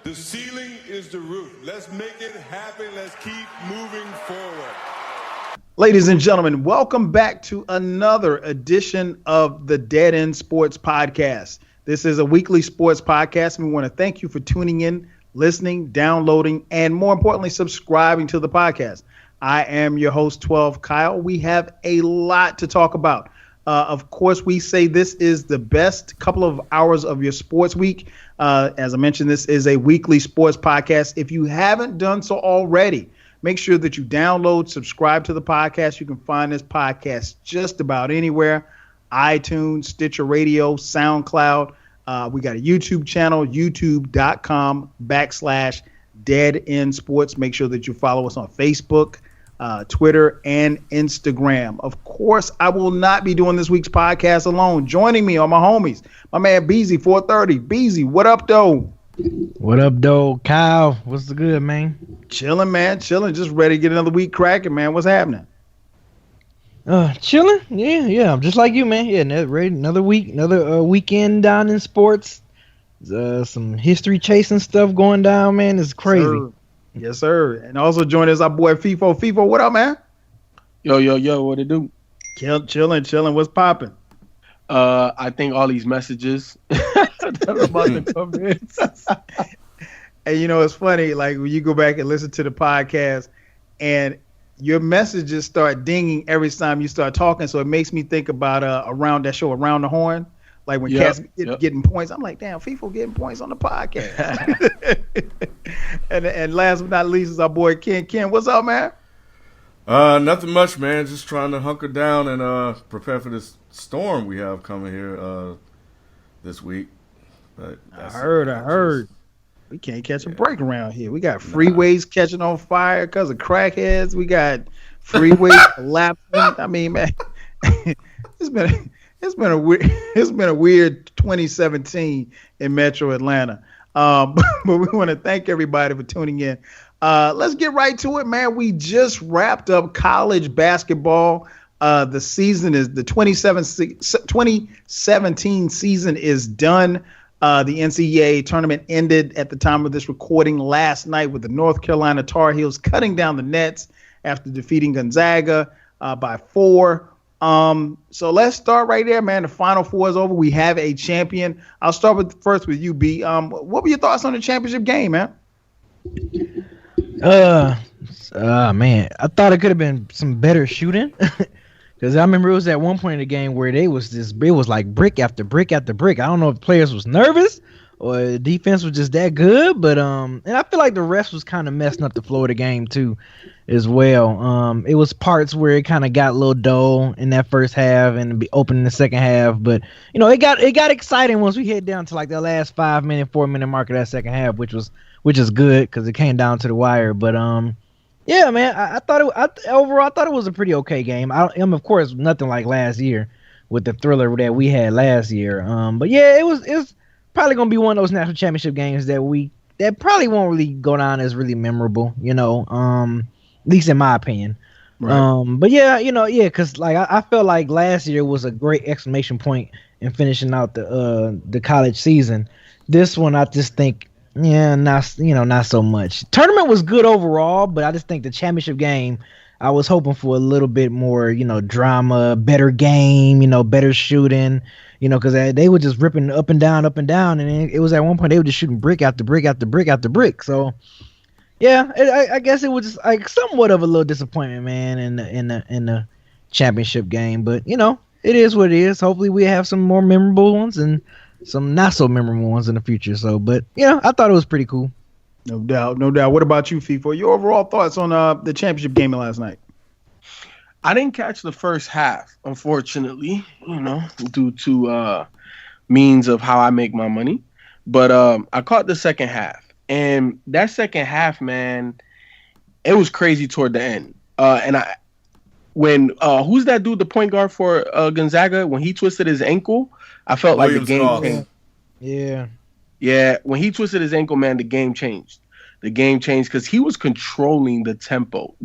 The ceiling is the roof. Let's make it happen. Let's keep moving forward. Ladies and gentlemen, welcome back to another edition of the Dead End Sports Podcast. This is a weekly sports podcast, and we want to thank you for tuning in, listening, downloading, and more importantly, subscribing to the podcast. I am your host, 12 Kyle. We have a lot to talk about. Of course, we say this is the best couple of hours of your sports week. As I mentioned, this is a weekly sports podcast. If you haven't done so already, make sure that you download, subscribe to the podcast. You can find this podcast just about anywhere: iTunes, Stitcher Radio, SoundCloud. We got a YouTube channel, youtube.com/Dead End Sports. Make sure that you follow us on Facebook, Twitter, and Instagram. Of course, I will not be doing this week's podcast alone. Joining me are my homies, my man Beezy 430. Beezy, what up, though? What up, though? Kyle, what's the good, man? Chilling, man. Chilling. Just ready to get another week cracking, man. What's happening? Chilling. Yeah. Just like you, man. Yeah, ready. Another week, another weekend down in sports. Some history chasing stuff going down, man. It's crazy. Yes, sir. And also joining us our boy FIFO. FIFO, what up, man? Yo, what it do? Chilling. What's popping? I think all these messages that are about to come in. And you know, it's funny, like when you go back and listen to the podcast and your messages start dinging every time you start talking. So it makes me think about around that show, Around the Horn. Like when cats getting points, I'm like, damn, FIFO getting points on the podcast. and last but not least is our boy Ken. Ken, what's up, man? Nothing much, man. Just trying to hunker down and prepare for this storm we have coming here this week. But I heard. We can't catch a break around here. We got freeways catching on fire because of crackheads. We got freeways collapsing. I mean, man, it's been a weird 2017 in Metro Atlanta. But we want to thank everybody for tuning in. Let's get right to it, man. We just wrapped up college basketball. The season is the 2017 season is done. The NCAA tournament ended at the time of this recording last night with the North Carolina Tar Heels cutting down the nets after defeating Gonzaga by 4. So let's start right there, man. The Final Four is over. We have a champion. I'll start first with you, B. What were your thoughts on the championship game, man? Man, I thought it could have been some better shooting. Because I remember it was at one point in the game where it was like brick after brick after brick. I don't know if players was nervous or the defense was just that good, but and I feel like the refs was kind of messing up the flow of the game too, as well. It was parts where it kind of got a little dull in that first half and be open in the second half, but you know it got exciting once we hit down to like the last 4-minute mark of that second half, which is good because it came down to the wire, but yeah, man, I thought it was a pretty okay game. Of course, nothing like last year with the thriller that we had last year. But yeah, it was probably gonna be one of those national championship games that probably won't really go down as really memorable, you know. At least in my opinion. Right. But yeah, because like I felt like last year was a great exclamation point in finishing out the college season. This one, I just think. Yeah, not so much. Tournament was good overall, but I just think the championship game, I was hoping for a little bit more, drama, better game, better shooting, because they were just ripping up and down, and it was at one point they were just shooting brick after brick after brick after brick. So, yeah, I guess it was just like somewhat of a little disappointment, man, in the championship game. But it is what it is. Hopefully, we have some more memorable ones and some not so memorable ones in the future. So, but I thought it was pretty cool. No doubt. What about you, FIFO? Your overall thoughts on the championship game last night? I didn't catch the first half, unfortunately, due to means of how I make my money. But I caught the second half. And that second half, man, it was crazy toward the end. When who's that dude, the point guard for Gonzaga, when he twisted his ankle, I felt like the game changed. Yeah. Yeah, when he twisted his ankle, man, the game changed. the game changed because he was controlling the tempo.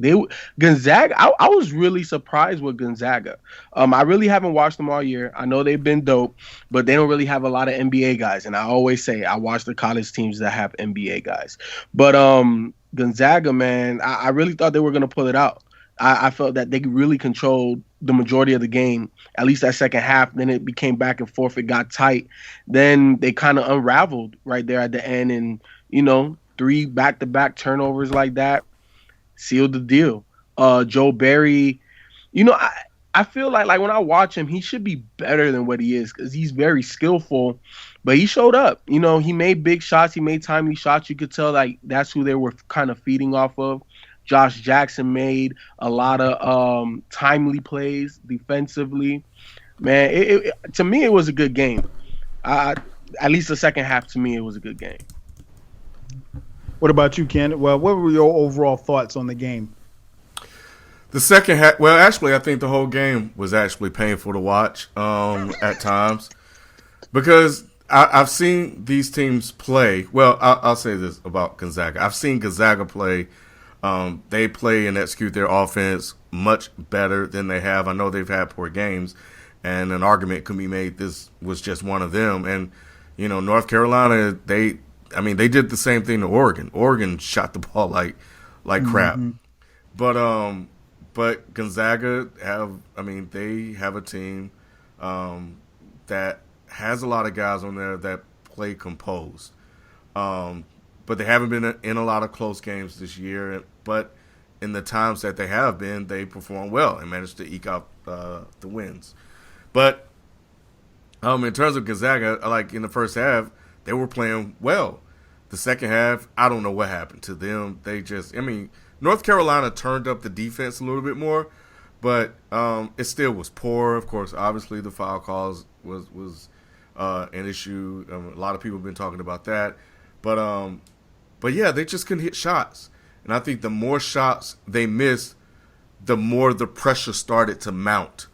Gonzaga, I was really surprised with Gonzaga. I really haven't watched them all year. I know they've been dope, but they don't really have a lot of NBA guys. And I always say I watch the college teams that have NBA guys. But Gonzaga, man, I really thought they were going to pull it out. I felt that they really controlled the majority of the game, at least that second half. Then it became back and forth. It got tight. Then they kind of unraveled right there at the end. And, 3 back-to-back turnovers like that sealed the deal. Joe Barry, I feel like when I watch him, he should be better than what he is because he's very skillful. But he showed up. He made big shots. He made timely shots. You could tell like that's who they were kind of feeding off of. Josh Jackson made a lot of timely plays defensively. Man, to me, it was a good game. At least the second half, to me, it was a good game. What about you, Ken? Well, what were your overall thoughts on the game? The second half, well, actually, I think the whole game was actually painful to watch at times because I've seen these teams play. Well, I'll say this about Gonzaga. I've seen Gonzaga play. They play and execute their offense much better than they have. I know they've had poor games, and an argument could be made this was just one of them. And, North Carolina, they did the same thing to Oregon. Oregon shot the ball like crap. But Gonzaga they have a team that has a lot of guys on there that play composed. But they haven't been in a lot of close games this year. But in the times that they have been, they perform well and managed to eke out the wins. But in terms of Gonzaga, like in the first half, they were playing well. The second half, I don't know what happened to them. They just, North Carolina turned up the defense a little bit more, but it still was poor. Of course, obviously the foul calls was an issue. A lot of people have been talking about that. But yeah, they just couldn't hit shots. And I think the more shots they missed, the more the pressure started to mount.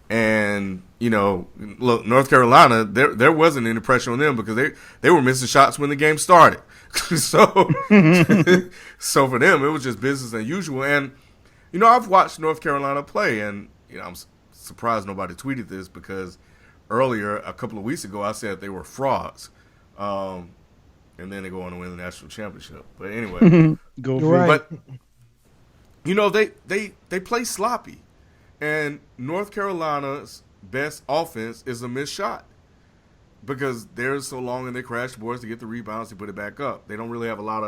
And, look, North Carolina, there wasn't any pressure on them because they were missing shots when the game started. So for them, it was just business as usual. And, I've watched North Carolina play, and, I'm surprised nobody tweeted this because earlier, a couple of weeks ago, I said they were frauds. And then they go on to win the national championship. But anyway. Go for it. But, they play sloppy. And North Carolina's best offense is a missed shot because they're so long and they crash the boards to get the rebounds to put it back up. They don't really have a lot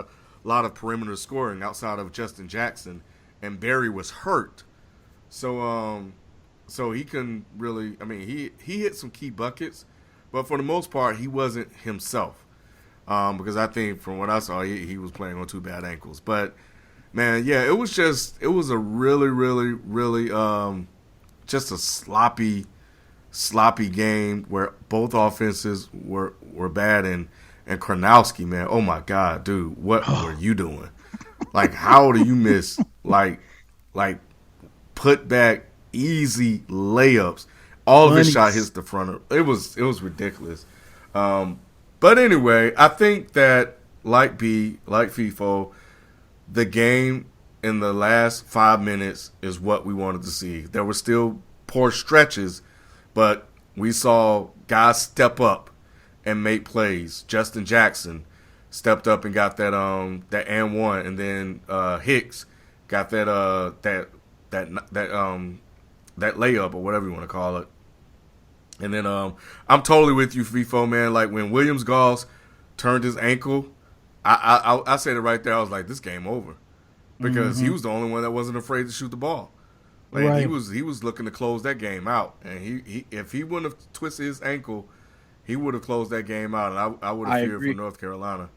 of perimeter scoring outside of Justin Jackson, and Barry was hurt. So he can really, he hit some key buckets, but for the most part, he wasn't himself. Because I think from what I saw, he was playing on 2 bad ankles. But man, yeah, it was a really, really, really just a sloppy game where both offenses were bad. And Karnowski, man, oh my God, dude, what were you doing? Like, how do you miss like put back easy layups? All of his shot hits the front of it was ridiculous. But anyway, I think that like FIFO, the game in the last 5 minutes is what we wanted to see. There were still poor stretches, but we saw guys step up and make plays. Justin Jackson stepped up and got that and one, and then Hicks got that layup or whatever you want to call it. And then I'm totally with you, FIFO, man. Like when Williams Goss turned his ankle, I said it right there. I was like, this game over, because he was the only one that wasn't afraid to shoot the ball. Like Right. he was looking to close that game out, and he if he wouldn't have twisted his ankle, he would have closed that game out, and I would have feared for North Carolina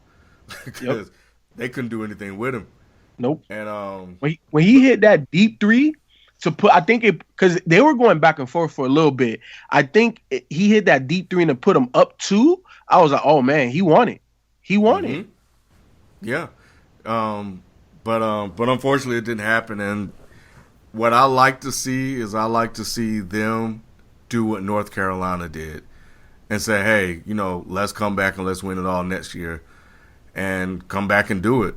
because they couldn't do anything with him. Nope. And when he hit that deep three to put, I think it, because they were going back and forth for a little bit. I think he hit that deep three and to put him up 2. I was like, oh man, he won it. He won it. Yeah. But unfortunately it didn't happen. And what I like to see is them do what North Carolina did and say, hey, let's come back and let's win it all next year and come back and do it.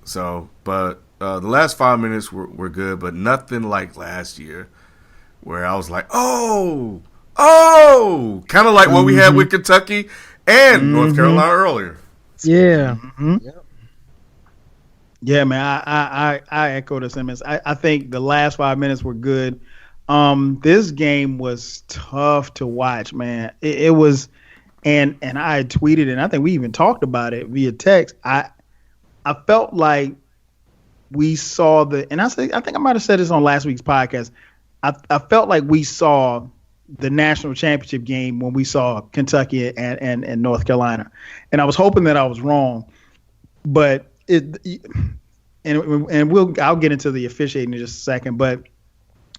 So, but the last 5 minutes were good, but nothing like last year where I was like, oh, kind of like what we had with Kentucky and North Carolina earlier. Yeah. Yeah, man, I echo the sentiments. I think the last 5 minutes were good. This game was tough to watch, man. It was, and I had tweeted, and I think we even talked about it via text. I felt like we saw and I think I might have said this on last week's podcast. I felt like we saw the national championship game when we saw Kentucky and North Carolina, and I was hoping that I was wrong, but I'll get into the officiating in just a second, but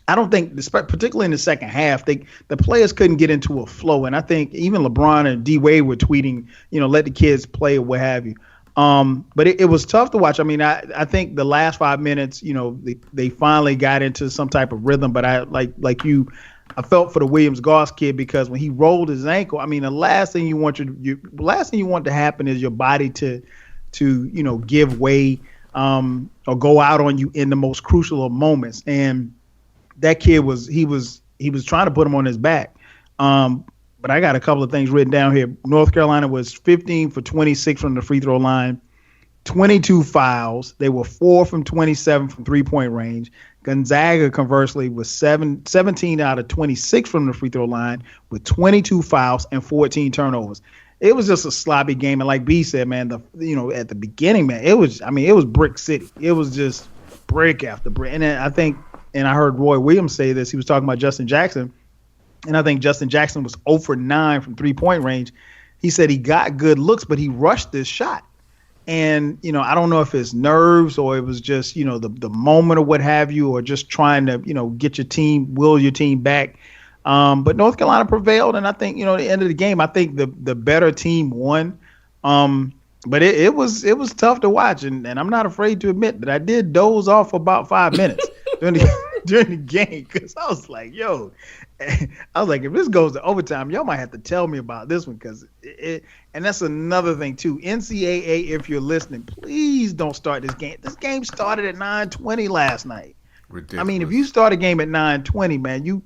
I don't think, particularly in the second half, the players couldn't get into a flow, and I think even LeBron and D Wade were tweeting, let the kids play or what have you. But it was tough to watch. I mean, I think the last 5 minutes, they finally got into some type of rhythm. But I I felt for the Williams-Goss kid because when he rolled his ankle, I mean, the last thing you want to happen is your body to give way or go out on you in the most crucial of moments. And that kid was trying to put him on his back. But I got a couple of things written down here. North Carolina was 15 for 26 from the free throw line, 22 fouls. They were 4 from 27 from three-point range. Gonzaga, conversely, was 17 out of 26 from the free throw line with 22 fouls and 14 turnovers. It was just a sloppy game. And like B said, man, at the beginning, man, it was brick city. It was just brick after brick. And then I heard Roy Williams say this. He was talking about Justin Jackson. And I think Justin Jackson was 0 for 9 from three-point range. He said he got good looks, but he rushed this shot. And, I don't know if it's nerves or it was just, the moment or what have you, or just trying to, get will your team back. But North Carolina prevailed. And I think, at the end of the game, I think the better team won. But it was tough to watch. And I'm not afraid to admit that I did doze off for about 5 minutes during the game, because I was like, if this goes to overtime, y'all might have to tell me about this one, because and that's another thing too. NCAA, if you're listening, please don't start this game. This game started at 9:20 last night. Ridiculous. I mean, if you start a game at 9:20, man, you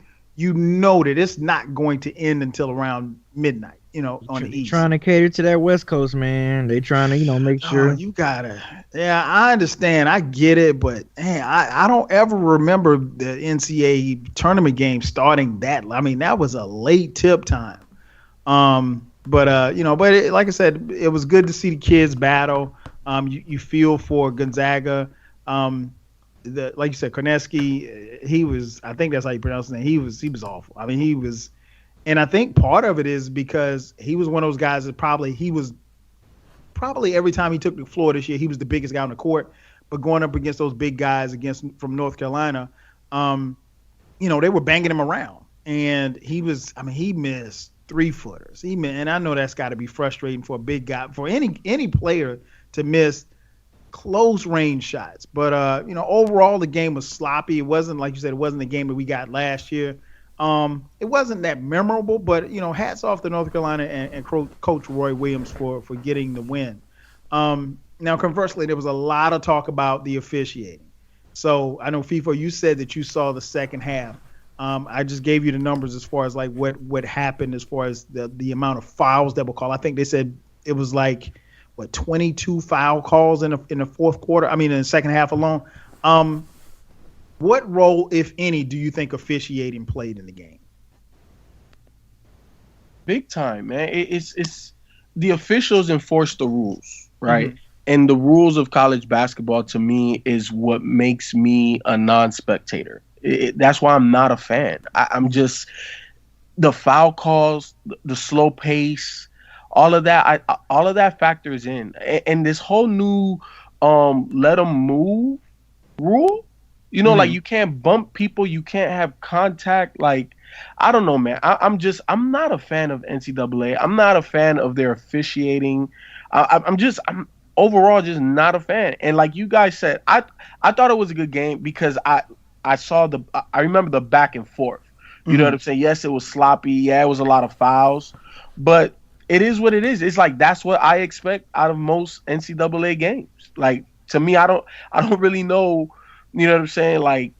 know that it's not going to end until around midnight. On the East. Trying to cater to that West Coast, man. They trying to, make sure. You gotta. Yeah, I understand. I get it, but man, I don't ever remember the NCAA tournament game starting that. I mean, that was a late tip time. But like I said, it was good to see the kids battle. You feel for Gonzaga. Like you said, Korneski, he was. I think that's how you pronounce his name. He was awful. I mean, he was. And I think part of it is because he was one of those guys that probably every time he took the floor this year, he was the biggest guy on the court. But going up against those big guys from North Carolina, they were banging him around. And he missed 3-footers. And I know that's got to be frustrating for a big guy, for any player to miss close range shots. But overall the game was sloppy. It wasn't, like you said, it wasn't the game that we got last year. It wasn't that memorable, but hats off to North Carolina and Coach Roy Williams for getting the win. Now, conversely, there was a lot of talk about the officiating. So I know, FIFO, you said that you saw the second half. I just gave you the numbers as far as like what happened as far as the amount of fouls that were called. I think they said it was like 22 foul calls in the fourth quarter. I mean, in the second half alone. What role, if any, do you think officiating played in the game? Big time, man. It's the officials enforce the rules, right? Mm-hmm. And the rules of college basketball, to me, is what makes me a non-spectator. That's why I'm not a fan. I'm just the foul calls, the slow pace, all of that factors in. And this whole new let them move rule. Like you can't bump people, you can't have contact. Like, I don't know, man. I'm not a fan of NCAA. I'm not a fan of their officiating. I'm overall just not a fan. And like you guys said, I thought it was a good game because I remember the back and forth. You know what I'm saying? Yes, it was sloppy. Yeah, it was a lot of fouls, but it is what it is. It's like that's what I expect out of most NCAA games. Like, To me, I don't really know, you know what I'm saying, like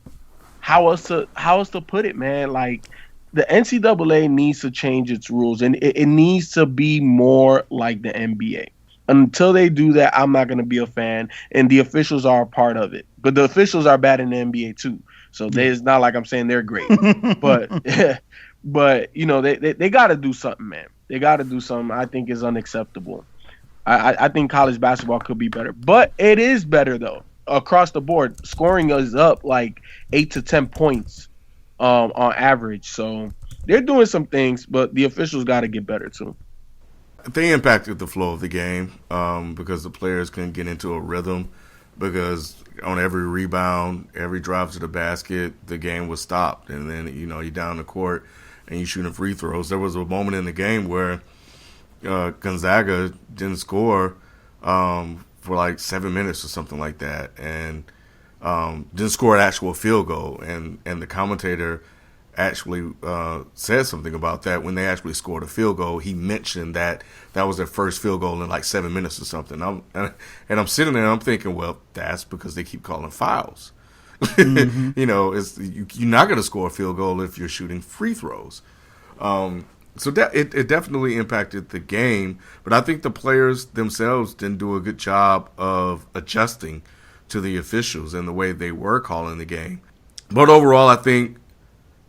how else to put it, man. Like the NCAA needs to change its rules, and it needs to be more like the NBA. Until they do that, I'm not going to be a fan, and the officials are a part of it. But the officials are bad in the NBA too, so it's not like I'm saying they're great. but you know, they got to do something, man. They got to do something. I think is unacceptable. I think college basketball could be better, but it is better though across the board. Scoring is up like 8 to 10 points on average. So they're doing some things, but the officials got to get better too. They impacted the flow of the game because the players couldn't get into a rhythm, because on every rebound, every drive to the basket, the game was stopped. And then, you know, you're down the court and you're shooting free throws. There was a moment in the game where Gonzaga didn't score for like 7 minutes or something like that, and didn't score an actual field goal. And the commentator actually said something about that. When they actually scored a field goal, he mentioned that was their first field goal in like 7 minutes or something. And I'm sitting there and I'm thinking, well, that's because they keep calling fouls. Mm-hmm. You know, you're not going to score a field goal if you're shooting free throws. So that it definitely impacted the game, but I think the players themselves didn't do a good job of adjusting to the officials and the way they were calling the game. But overall, I think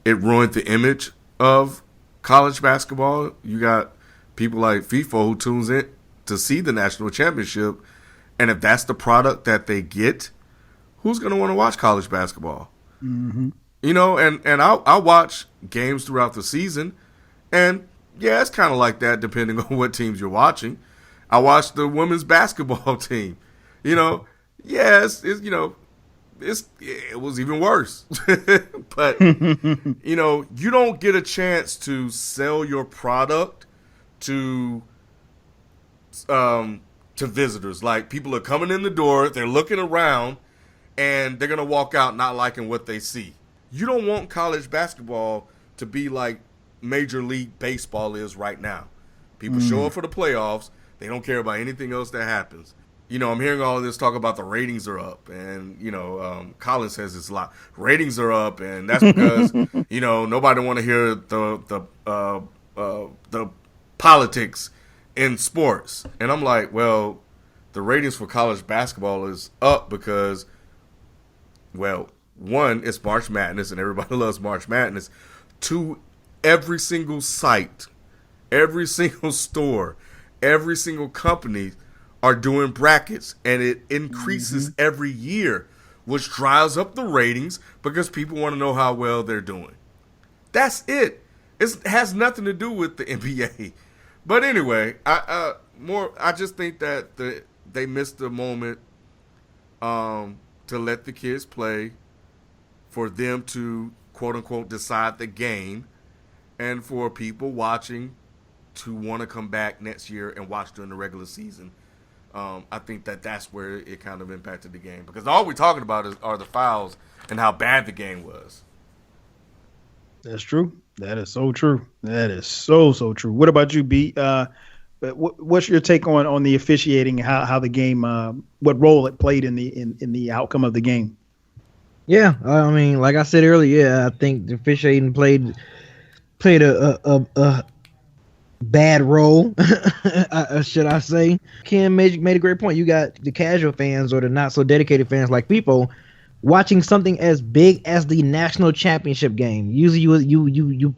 it ruined the image of college basketball. You got people like FIFA who tunes in to see the national championship, and if that's the product that they get, who's going to want to watch college basketball? Mm-hmm. You know, and I'll watch games throughout the season, and yeah, it's kind of like that depending on what teams you're watching. I watched the women's basketball team. You know, yes, you know, it was even worse. But, you know, you don't get a chance to sell your product to visitors. Like, people are coming in the door, they're looking around, and they're going to walk out not liking what they see. You don't want college basketball to be like Major League Baseball is right now. People show up for the playoffs. They don't care about anything else that happens. You know, I'm hearing all of this talk about the ratings are up, and, you know, Colin says it's a lot. Ratings are up, and that's because, you know, nobody want to hear the politics in sports. And I'm like, well, the ratings for college basketball is up because, well, one, it's March Madness, and everybody loves March Madness. Two, every single site, every single store, every single company are doing brackets, and it increases every year, which drives up the ratings because people want to know how well they're doing. That's it. It has nothing to do with the NBA. But anyway, I just think that they missed the moment to let the kids play, for them to quote unquote decide the game, and for people watching to want to come back next year and watch during the regular season. I think that's where it kind of impacted the game, because all we're talking about are the fouls and how bad the game was. That's true. That is so true. That is so true. What about you, B? What's your take on the officiating, how the game, what role it played in the outcome of the game? Yeah, I mean, like I said earlier, yeah, I think the officiating played a bad role, should I say. Ken made a great point. You got the casual fans or the not so dedicated fans like people watching something as big as the national championship game. Usually you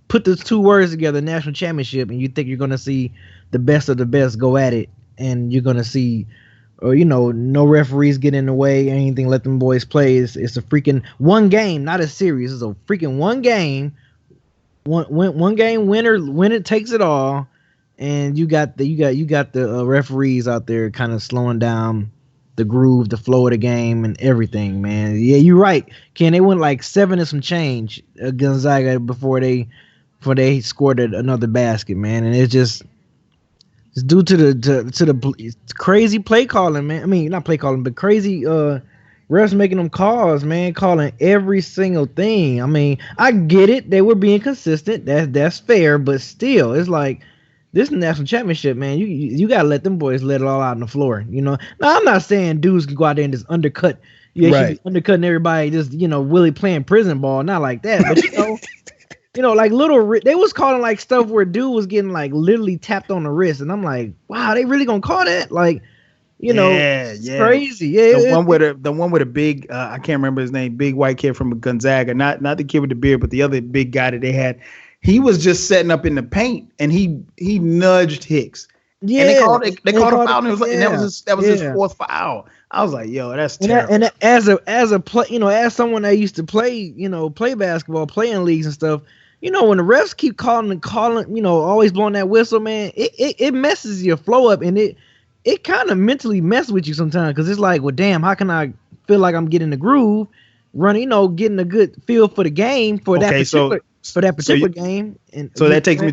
put those two words together, national championship, and you think you're going to see the best of the best go at it, and you're going to see, or, you know, no referees get in the way, anything, let them boys play. It's a freaking one game, not a series. It's a freaking one game. One game winner takes it all, and you got the referees out there kind of slowing down the groove, the flow of the game, and everything, man. Yeah, you're right, Ken. They went like 7 and some change Gonzaga before they scored another basket, man, and it's due to the crazy play calling, man. I mean, not play calling, but crazy refs making them calls, man, calling every single thing. I mean, I get it. They were being consistent. That's fair, but still, it's like this national championship, man, you gotta let them boys let it all out on the floor. Now I'm not saying dudes can go out there and just undercut. You should be undercutting everybody, just Willie playing prison ball, not like that. But like they was calling like stuff where dude was getting like literally tapped on the wrist, and I'm like, wow, they really gonna call that? Like, it's crazy. Yeah, the one with a big, I can't remember his name, big white kid from Gonzaga, not the kid with the beard, but the other big guy that they had. He was just setting up in the paint, and he nudged Hicks. Yeah, and they called a foul, and that was his fourth foul. I was like, yo, that's terrible. And as a play, as someone that used to play basketball, playing leagues and stuff, when the refs keep calling, always blowing that whistle, man, it messes your flow up, and it kind of mentally messes with you sometimes, because it's like, well, damn, how can I feel like I'm getting the groove, running, getting a good feel for the game for that particular game. And so that takes me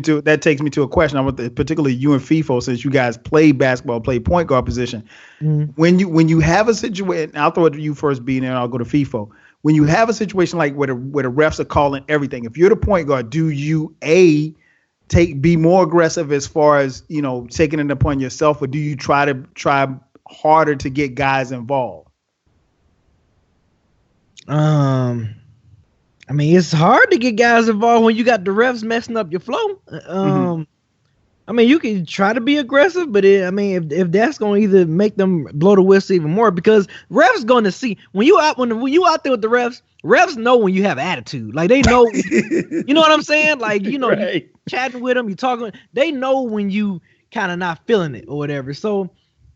to a question. I want particularly you and FIFO, since you guys play basketball, play point guard position. Mm-hmm. When you have a situation, I'll throw it to you first, B, and then I'll go to FIFO. When you have a situation like where the refs are calling everything, if you're the point guard, do you be more aggressive as far as taking it upon yourself, or do you try harder to get guys involved? I mean, it's hard to get guys involved when you got the refs messing up your flow. I mean, you can try to be aggressive, but if that's going to either make them blow the whistle even more, because refs going to see when you out there with the refs know when you have attitude. Like, they know, you know what I'm saying? Like, right. You chatting with them, you talking, they know when you kind of not feeling it or whatever. So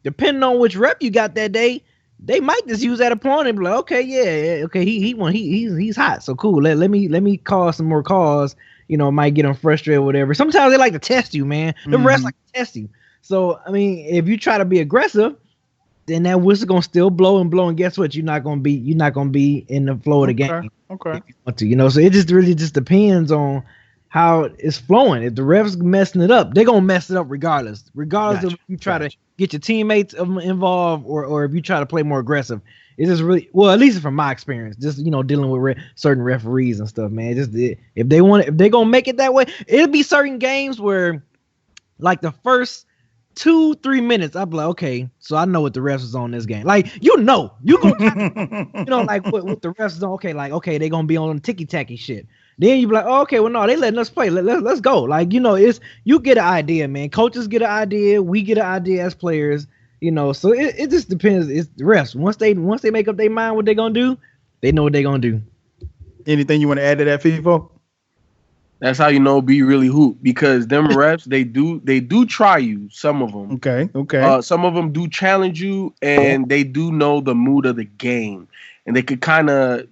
depending on which rep you got that day, they might just use that upon him. Like, okay, he's hot, so cool. Let me call some more calls. Might get them frustrated or whatever. Sometimes they like to test you, man. The refs like to test you. So I mean, if you try to be aggressive, then that whistle gonna still blow, and guess what? You're not gonna be in the flow of the game. Okay. If you want to, so it just really just depends on how it's flowing. If the refs messing it up, they're gonna mess it up regardless. Regardless of if you try to get your teammates involved or if you try to play more aggressive. It's just really, well, at least from my experience, just dealing with certain referees and stuff, man. Just if they're gonna make it that way, it'll be certain games where, like, the first 2-3 minutes, I'll be like, okay, so I know what the refs is on this game. Like, you gonna like what the refs is on. Okay, they're gonna be on ticky tacky shit. Then you be like, oh, okay, well, no, they letting us play. Let's go. Like, it's, you get an idea, man. Coaches get an idea. We get an idea as players. So it just depends. It's the refs. Once they make up their mind what they're gonna do, they know what they're gonna do. Anything you want to add to that, FIFO? That's how be really hoop, because them refs they do try you. Some of them. Okay. Some of them do challenge you, and they do know the mood of the game, and they could kind of.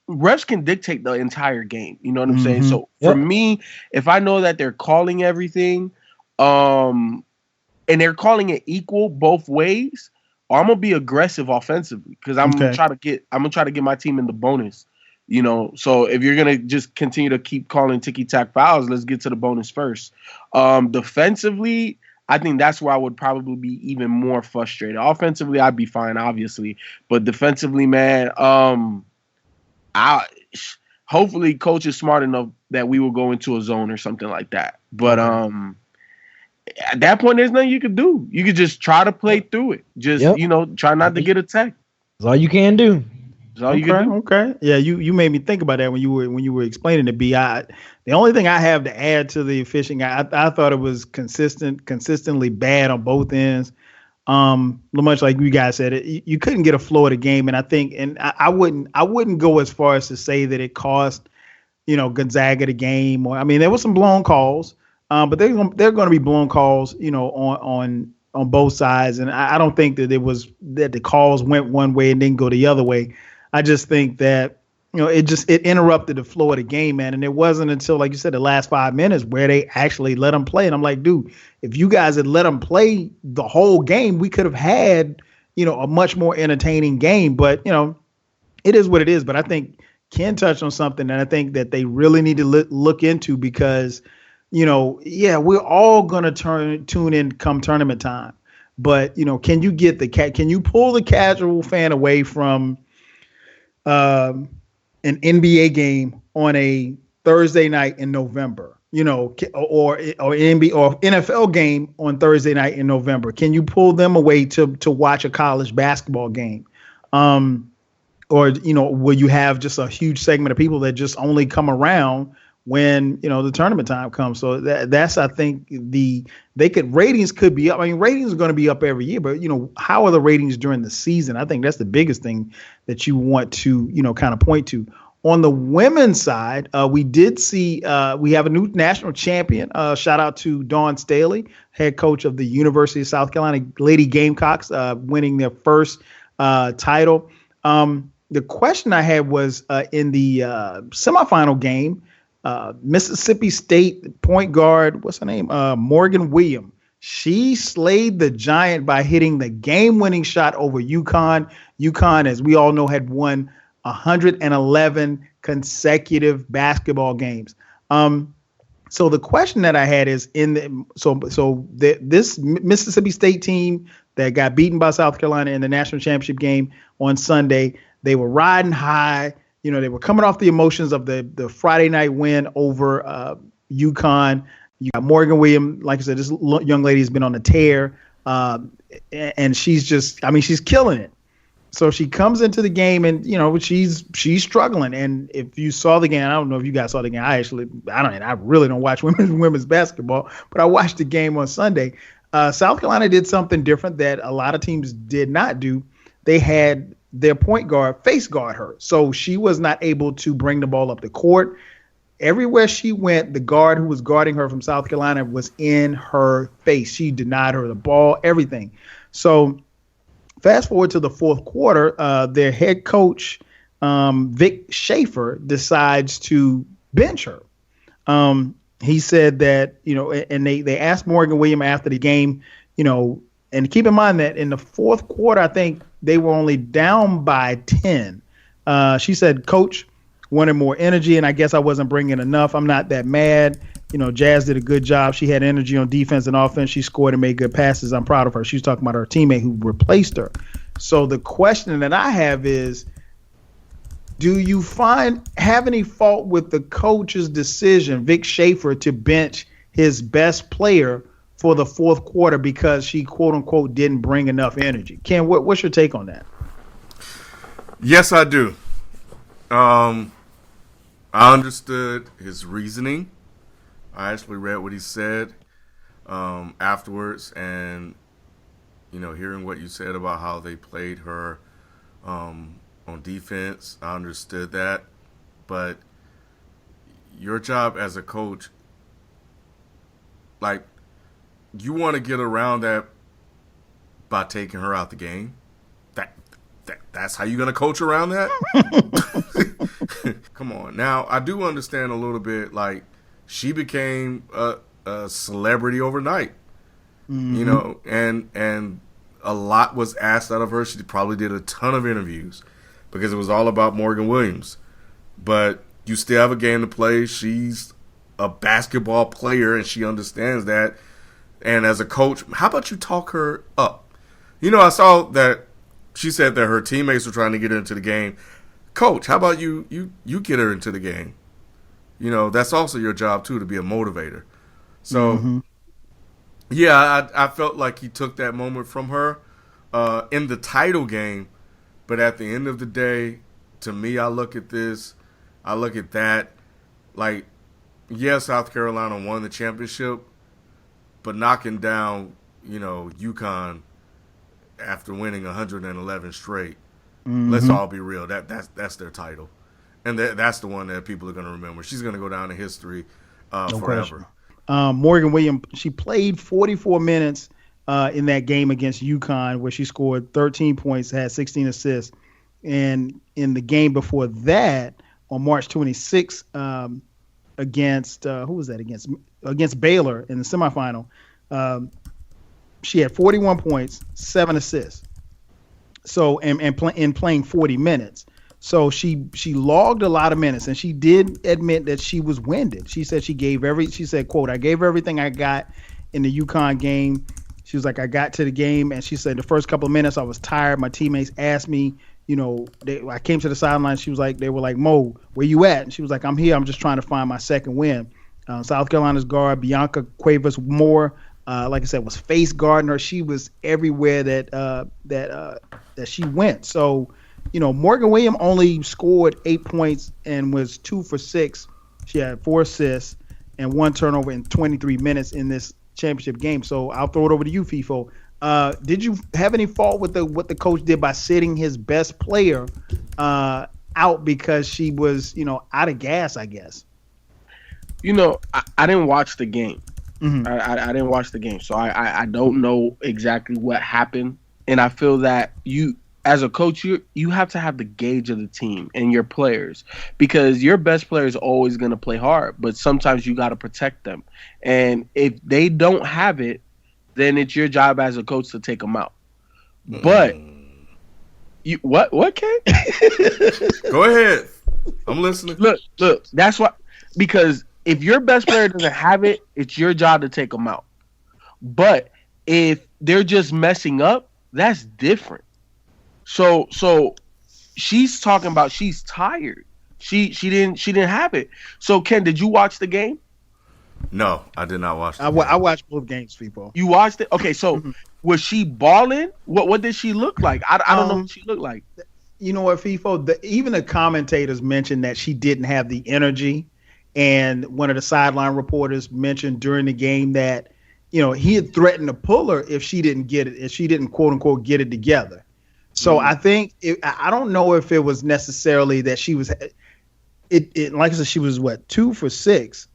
Refs can dictate the entire game. You know what I'm saying? So for me, if I know that they're calling everything, and they're calling it equal both ways, I'm gonna be aggressive offensively, because I'm gonna try to get my team in the bonus. So if you're gonna just continue to keep calling ticky-tack fouls, let's get to the bonus first. Defensively, I think that's where I would probably be even more frustrated. Offensively, I'd be fine, obviously, but defensively, man, hopefully coach is smart enough that we will go into a zone or something like that. But at that point, there's nothing you could do. You could just try to play through it. Just try not to get attacked. That's all you can do. That's all you can do. Okay. Yeah, you made me think about that when you were explaining it. The only thing I have to add to the officiating, I thought it was consistently bad on both ends. Much like you guys said, you couldn't get a flow of the game, and I think, and I wouldn't go as far as to say that it cost, Gonzaga the game. Or, I mean, there were some blown calls, but they're going to be blown calls, on both sides, and I don't think that that the calls went one way and didn't go the other way. I just think that it interrupted the flow of the game, man. And it wasn't until, like you said, the last 5 minutes where they actually let them play. And I'm like, dude, if you guys had let them play the whole game, we could have had, a much more entertaining game. But, it is what it is. But I think Ken touched on something that I think that they really need to look into, because, we're all going to tune in come tournament time. But, can you pull the casual fan away from an NBA game on a Thursday night in November or NBA or NFL game on Thursday night in November? Can you pull them away to watch a college basketball game? Or will you have just a huge segment of people that just only come around when the tournament time comes? So that's I think ratings could be up. I mean, ratings are going to be up every year, but how are the ratings during the season? I think that's the biggest thing that you want to kind of point to. On the women's side, we did see we have a new national champion. Shout out to Dawn Staley, head coach of the University of South Carolina Lady Gamecocks, winning their first title. The question I had was in the semifinal game, Mississippi State point guard, what's her name? Morgan Williams. She slayed the Giant by hitting the game-winning shot over UConn. UConn, as we all know, had won 111 consecutive basketball games. So the question that I had is this Mississippi State team that got beaten by South Carolina in the national championship game on Sunday, they were riding high. They were coming off the emotions of the Friday night win over UConn. You got Morgan Williams. Like I said, this young lady has been on a tear, and she's killing it. So she comes into the game and, she's struggling. And if you saw the game, I don't know if you guys saw the game. I really don't watch women's basketball, but I watched the game on Sunday. South Carolina did something different that a lot of teams did not do. They had their point guard face guard her. So she was not able to bring the ball up the court. Everywhere she went, the guard who was guarding her from South Carolina was in her face. She denied her the ball, everything. So fast forward to the fourth quarter, their head coach, Vic Schaefer, decides to bench her. He said that, and they asked Morgan Williams after the game, and keep in mind that in the fourth quarter, I think they were only down by 10. She said, Coach wanted more energy, and I guess I wasn't bringing enough. I'm not that mad. Jazz did a good job. She had energy on defense and offense. She scored and made good passes. I'm proud of her. She's talking about her teammate who replaced her. So the question that I have is, do you have any fault with the coach's decision, Vic Schaefer, to bench his best player for the fourth quarter because she, quote unquote, didn't bring enough energy? Ken, what's your take on that? Yes, I do. I understood his reasoning. I actually read what he said afterwards, and hearing what you said about how they played her on defense, I understood that. But your job as a coach, you want to get around that by taking her out the game. That's how you're gonna coach around that? Come on. Now, I do understand a little bit. She became a celebrity overnight, and a lot was asked out of her. She probably did a ton of interviews because it was all about Morgan Williams. But you still have a game to play. She's a basketball player, and she understands that. And as a coach, how about you talk her up? I saw that she said that her teammates were trying to get her into the game. Coach, how about you get her into the game? That's also your job, too, to be a motivator. So, yeah, I felt like he took that moment from her in the title game. But at the end of the day, to me, I look at that. Yes, South Carolina won the championship, but knocking down, UConn after winning 111 straight, let's all be real. That's their title. And that's the one that people are going to remember. She's going to go down in history forever. Morgan Williams, she played 44 minutes in that game against UConn, where she scored 13 points, had 16 assists. And in the game before that, on March 26th, against who was that against? Against Baylor in the semifinal, she had 41 points, 7 assists. So in playing 40 minutes. So she logged a lot of minutes, and she did admit that she was winded. She said she said, quote, I gave everything I got in the UConn game. She was like, I got to the game, and she said the first couple of minutes I was tired. My teammates asked me, I came to the sideline. She was like, they were like, Mo, where you at? And she was like, I'm here. I'm just trying to find my second win. South Carolina's guard, Bianca Cuevas Moore, like I said, was face guarding her. She was everywhere that she went. So, Morgan Williams only scored 8 points and was 2 for 6. She had 4 assists and 1 turnover in 23 minutes in this championship game. So I'll throw it over to you, FIFO. Did you have any fault with what the coach did by sitting his best player out because she was, out of gas, I guess? I didn't watch the game. Mm-hmm. I didn't watch the game, so I don't know exactly what happened. And I feel that you, as a coach, you have to have the gauge of the team and your players, because your best player is always going to play hard, but sometimes you got to protect them. And if they don't have it, then it's your job as a coach to take them out. But you what, Ken? Go ahead. I'm listening. Look. That's why, because if your best player doesn't have it, it's your job to take them out. But if they're just messing up, that's different. So she's talking about she's tired. She didn't have it. So Ken, did you watch the game? No, I did not watch. I watched both games, people. You watched it? Okay, so was she balling? What did she look like? I don't know what she looked like. You know what, FIFO? Even the commentators mentioned that she didn't have the energy. And one of the sideline reporters mentioned during the game that, he had threatened to pull her if she didn't get it, if she didn't, quote unquote, get it together. So I think I don't know if it was necessarily that she was it like I said, she was 2 for 6.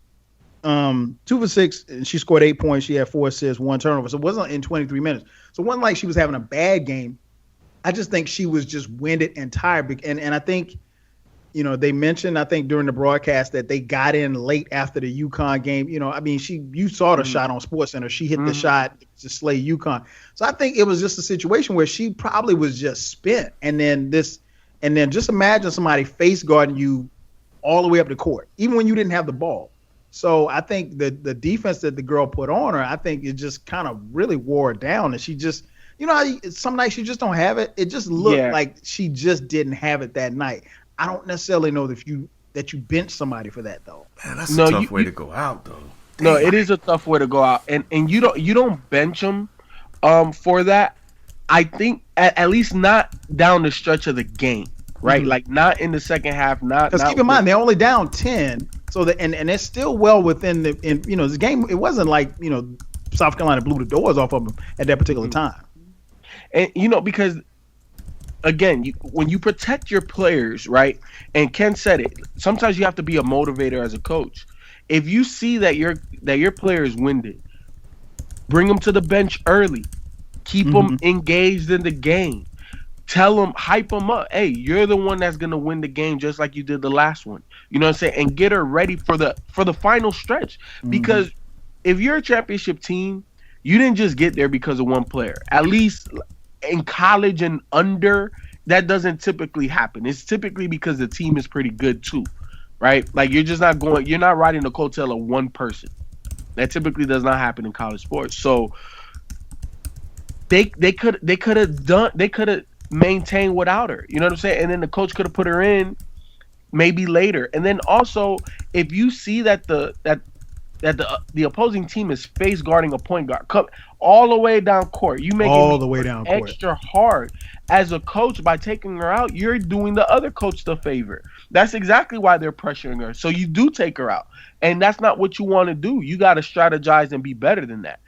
2 for 6, and she scored 8 points. She had 4 assists, 1 turnover. So it wasn't in 23 minutes. So it wasn't like she was having a bad game. I just think she was just winded and tired. And I think, they mentioned, I think during the broadcast, that they got in late after the UConn game. You saw the shot on SportsCenter. She hit the shot to slay UConn. So I think it was just a situation where she probably was just spent. And then just imagine somebody face guarding you all the way up the court, even when you didn't have the ball. So I think the defense that the girl put on her, I think it just kind of really wore her down. And she just, some nights you just don't have it. It just looked like she just didn't have it that night. I don't necessarily know that you bench somebody for that, though. Man, that's a tough way to go out, though. No, it is a tough way to go out, and you don't bench them for that. I think at least not down the stretch of the game, right? Mm-hmm. Like not in the second half. Because keep in mind they're only down 10, so that and it's still well within this game. It wasn't like South Carolina blew the doors off of them at that particular time, and because. Again, when you protect your players, right? And Ken said it. Sometimes you have to be a motivator as a coach. If you see that your player is winded, bring them to the bench early. Keep them engaged in the game. Tell them, hype them up. Hey, you're the one that's gonna win the game, just like you did the last one. You know what I'm saying? And get her ready for the final stretch. Because if you're a championship team, you didn't just get there because of one player. At least in college and under, that doesn't typically happen. It's typically because the team is pretty good too, right? Like you're not riding the coattail of one person. That typically does not happen in college sports. So they could have maintained without her. You know what I'm saying? And then the coach could have put her in maybe later. And then also, if you see that the opposing team is face guarding a point guard, come all the way down court. You make all the way down court extra hard. As a coach, by taking her out, you're doing the other coach the favor. That's exactly why they're pressuring her. So you do take her out, and that's not what you want to do. You got to strategize and be better than that.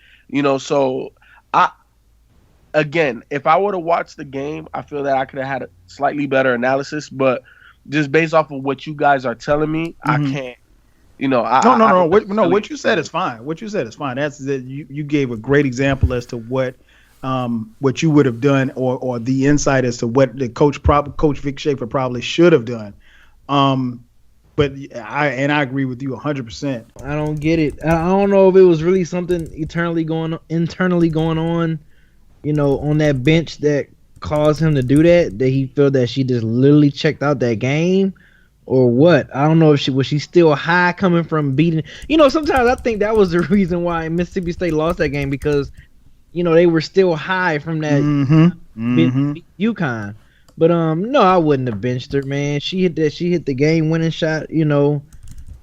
So if I would have watched the game, I feel that I could have had a slightly better analysis. But just based off of what you guys are telling me, I can't. No. What you said is fine. What you said is fine. That's that you gave a great example as to what you would have done, or the insight as to what the Coach Vic Schaefer probably should have done. But I agree with you 100%. I don't get it. I don't know if it was really something internally going on, on that bench that caused him to do that. That he felt that she just literally checked out that game. Or what? I don't know if she still high coming from beating. Sometimes I think that was the reason why Mississippi State lost that game, because, they were still high from that UConn. But no, I wouldn't have benched her, man. She hit the game winning shot.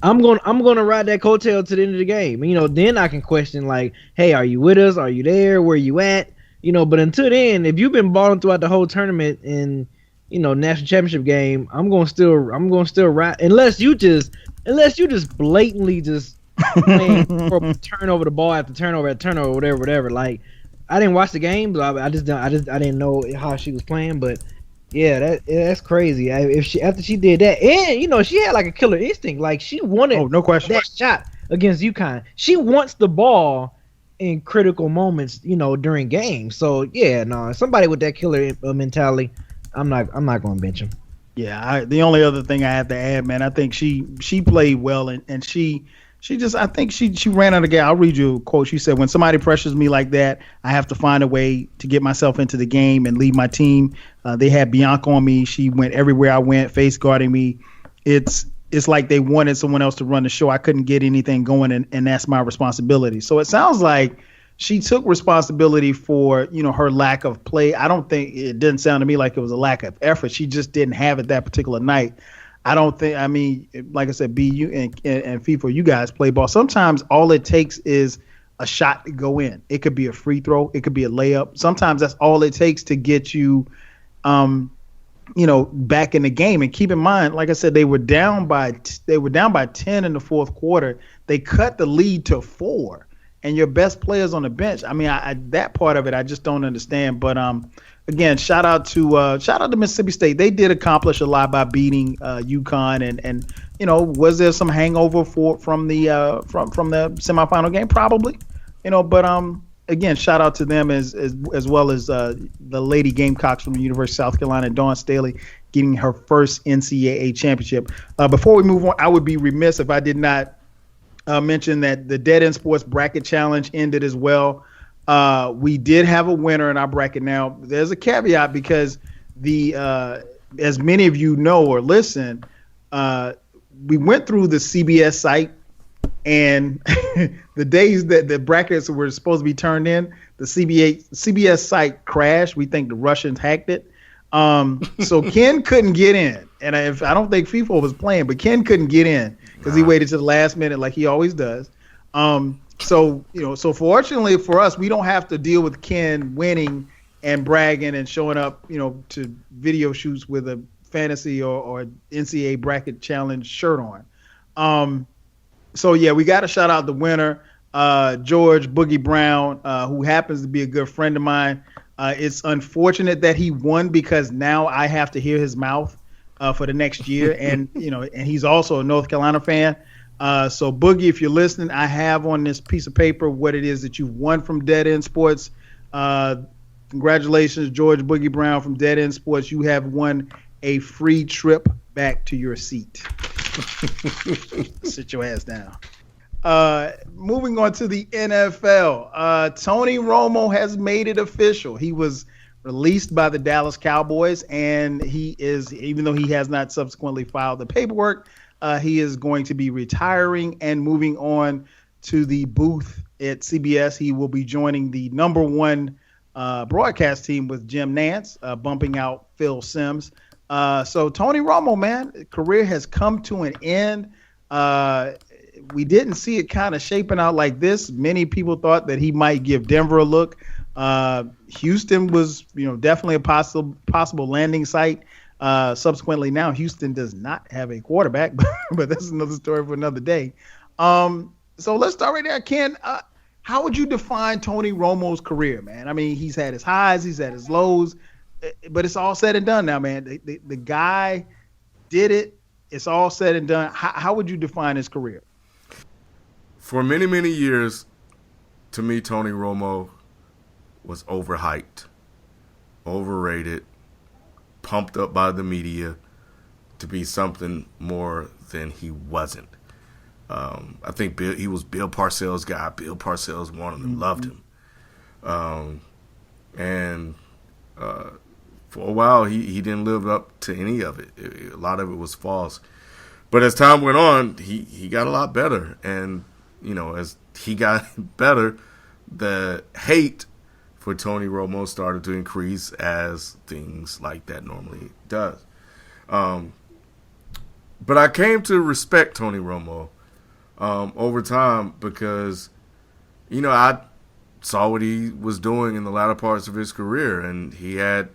I'm gonna ride that coattail to the end of the game. You know, then I can question like, hey, are you with us? Are you there? Where you at? You know, but until then, if you've been balling throughout the whole tournament and national championship game, I'm gonna still ride unless you just blatantly just playing for turnover the ball after turnover at turnover, whatever. Like, I didn't watch the game, but I didn't know how she was playing, but. Yeah, that's crazy. After she did that, and she had like a killer instinct. Like she wanted no question. that shot against UConn. She wants the ball in critical moments, during games. So yeah, no, somebody with that killer mentality, I'm not going to bench him. Yeah, the only other thing I have to add, man, I think she played well, and she just, I think she ran out of gas. I'll read you a quote. She said, "When somebody pressures me like that, I have to find a way to get myself into the game and lead my team. They had Bianca on me. She went everywhere I went, face guarding me. It's like they wanted someone else to run the show. I couldn't get anything going, and that's my responsibility." So it sounds like she took responsibility for, her lack of play. I don't think it didn't sound to me like it was a lack of effort. She just didn't have it that particular night. I don't think, like I said, you and FIFA, you guys play ball. Sometimes all it takes is a shot to go in. It could be a free throw. It could be a layup. Sometimes that's all it takes to get you, back in the game. And keep in mind, like I said, they were down by 10 in the fourth quarter. They cut the lead to 4, and your best players on the bench. That part of it I just don't understand. But again, shout out to Mississippi State. They did accomplish a lot by beating UConn, and was there some hangover from the semifinal game? Probably, but again, shout out to them as well as the Lady Gamecocks from the University of South Carolina, Dawn Staley, getting her first NCAA championship. Before we move on, I would be remiss if I did not mention that the Dead End Sports Bracket Challenge ended as well. We did have a winner in our bracket. Now, there's a caveat because as many of you know or listen, we went through the CBS site, and the days that the brackets were supposed to be turned in, the CBS site crashed. We think the Russians hacked it. So Ken couldn't get in, and I don't think FIFA was playing, but Ken couldn't get in because he waited to the last minute like he always does. So fortunately for us, we don't have to deal with Ken winning and bragging and showing up, to video shoots with a fantasy or NCAA bracket challenge shirt on. So yeah, we got to shout out the winner, George Boogie Brown, who happens to be a good friend of mine. It's unfortunate that he won because now I have to hear his mouth for the next year, and and he's also a North Carolina fan. So Boogie, if you're listening, I have on this piece of paper what it is that you've won from Dead End Sports. Congratulations, George Boogie Brown from Dead End Sports. You have won a free trip back to your seat. Sit your ass down. Moving on to the NFL. Tony Romo has made it official. He was released by the Dallas Cowboys, and he is, even though he has not subsequently filed the paperwork, he is going to be retiring and moving on to the booth at CBS. He will be joining the number one broadcast team with Jim Nantz, bumping out Phil Simms. So Tony Romo, man, career has come to an end. We didn't see it kind of shaping out like this. Many people thought that he might give Denver a look. Houston was, definitely a possible landing site. Subsequently, now Houston does not have a quarterback, but that's another story for another day. So let's start right there. Ken, how would you define Tony Romo's career, man? I mean, he's had his highs, he's had his lows, but it's all said and done now, man. The guy did it. It's all said and done. How would you define his career? For many, many years, to me, Tony Romo was overhyped, overrated, pumped up by the media to be something more than he wasn't. I think he was Bill Parcells' guy. Bill Parcells wanted him, loved him. And for a while, he didn't live up to any of it. A lot of it was false. But as time went on, he got a lot better. And, as he got better, the hate for Tony Romo started to increase as things like that normally does. But I came to respect Tony Romo over time because, I saw what he was doing in the latter parts of his career, and he had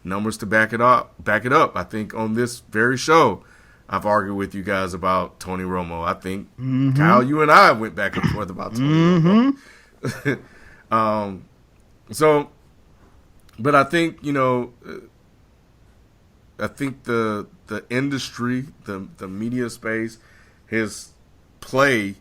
numbers to back it up. I think on this very show, I've argued with you guys about Tony Romo. I think Kyle, you and I went back and forth about Tony Romo. But I think I think the industry, the media space, his play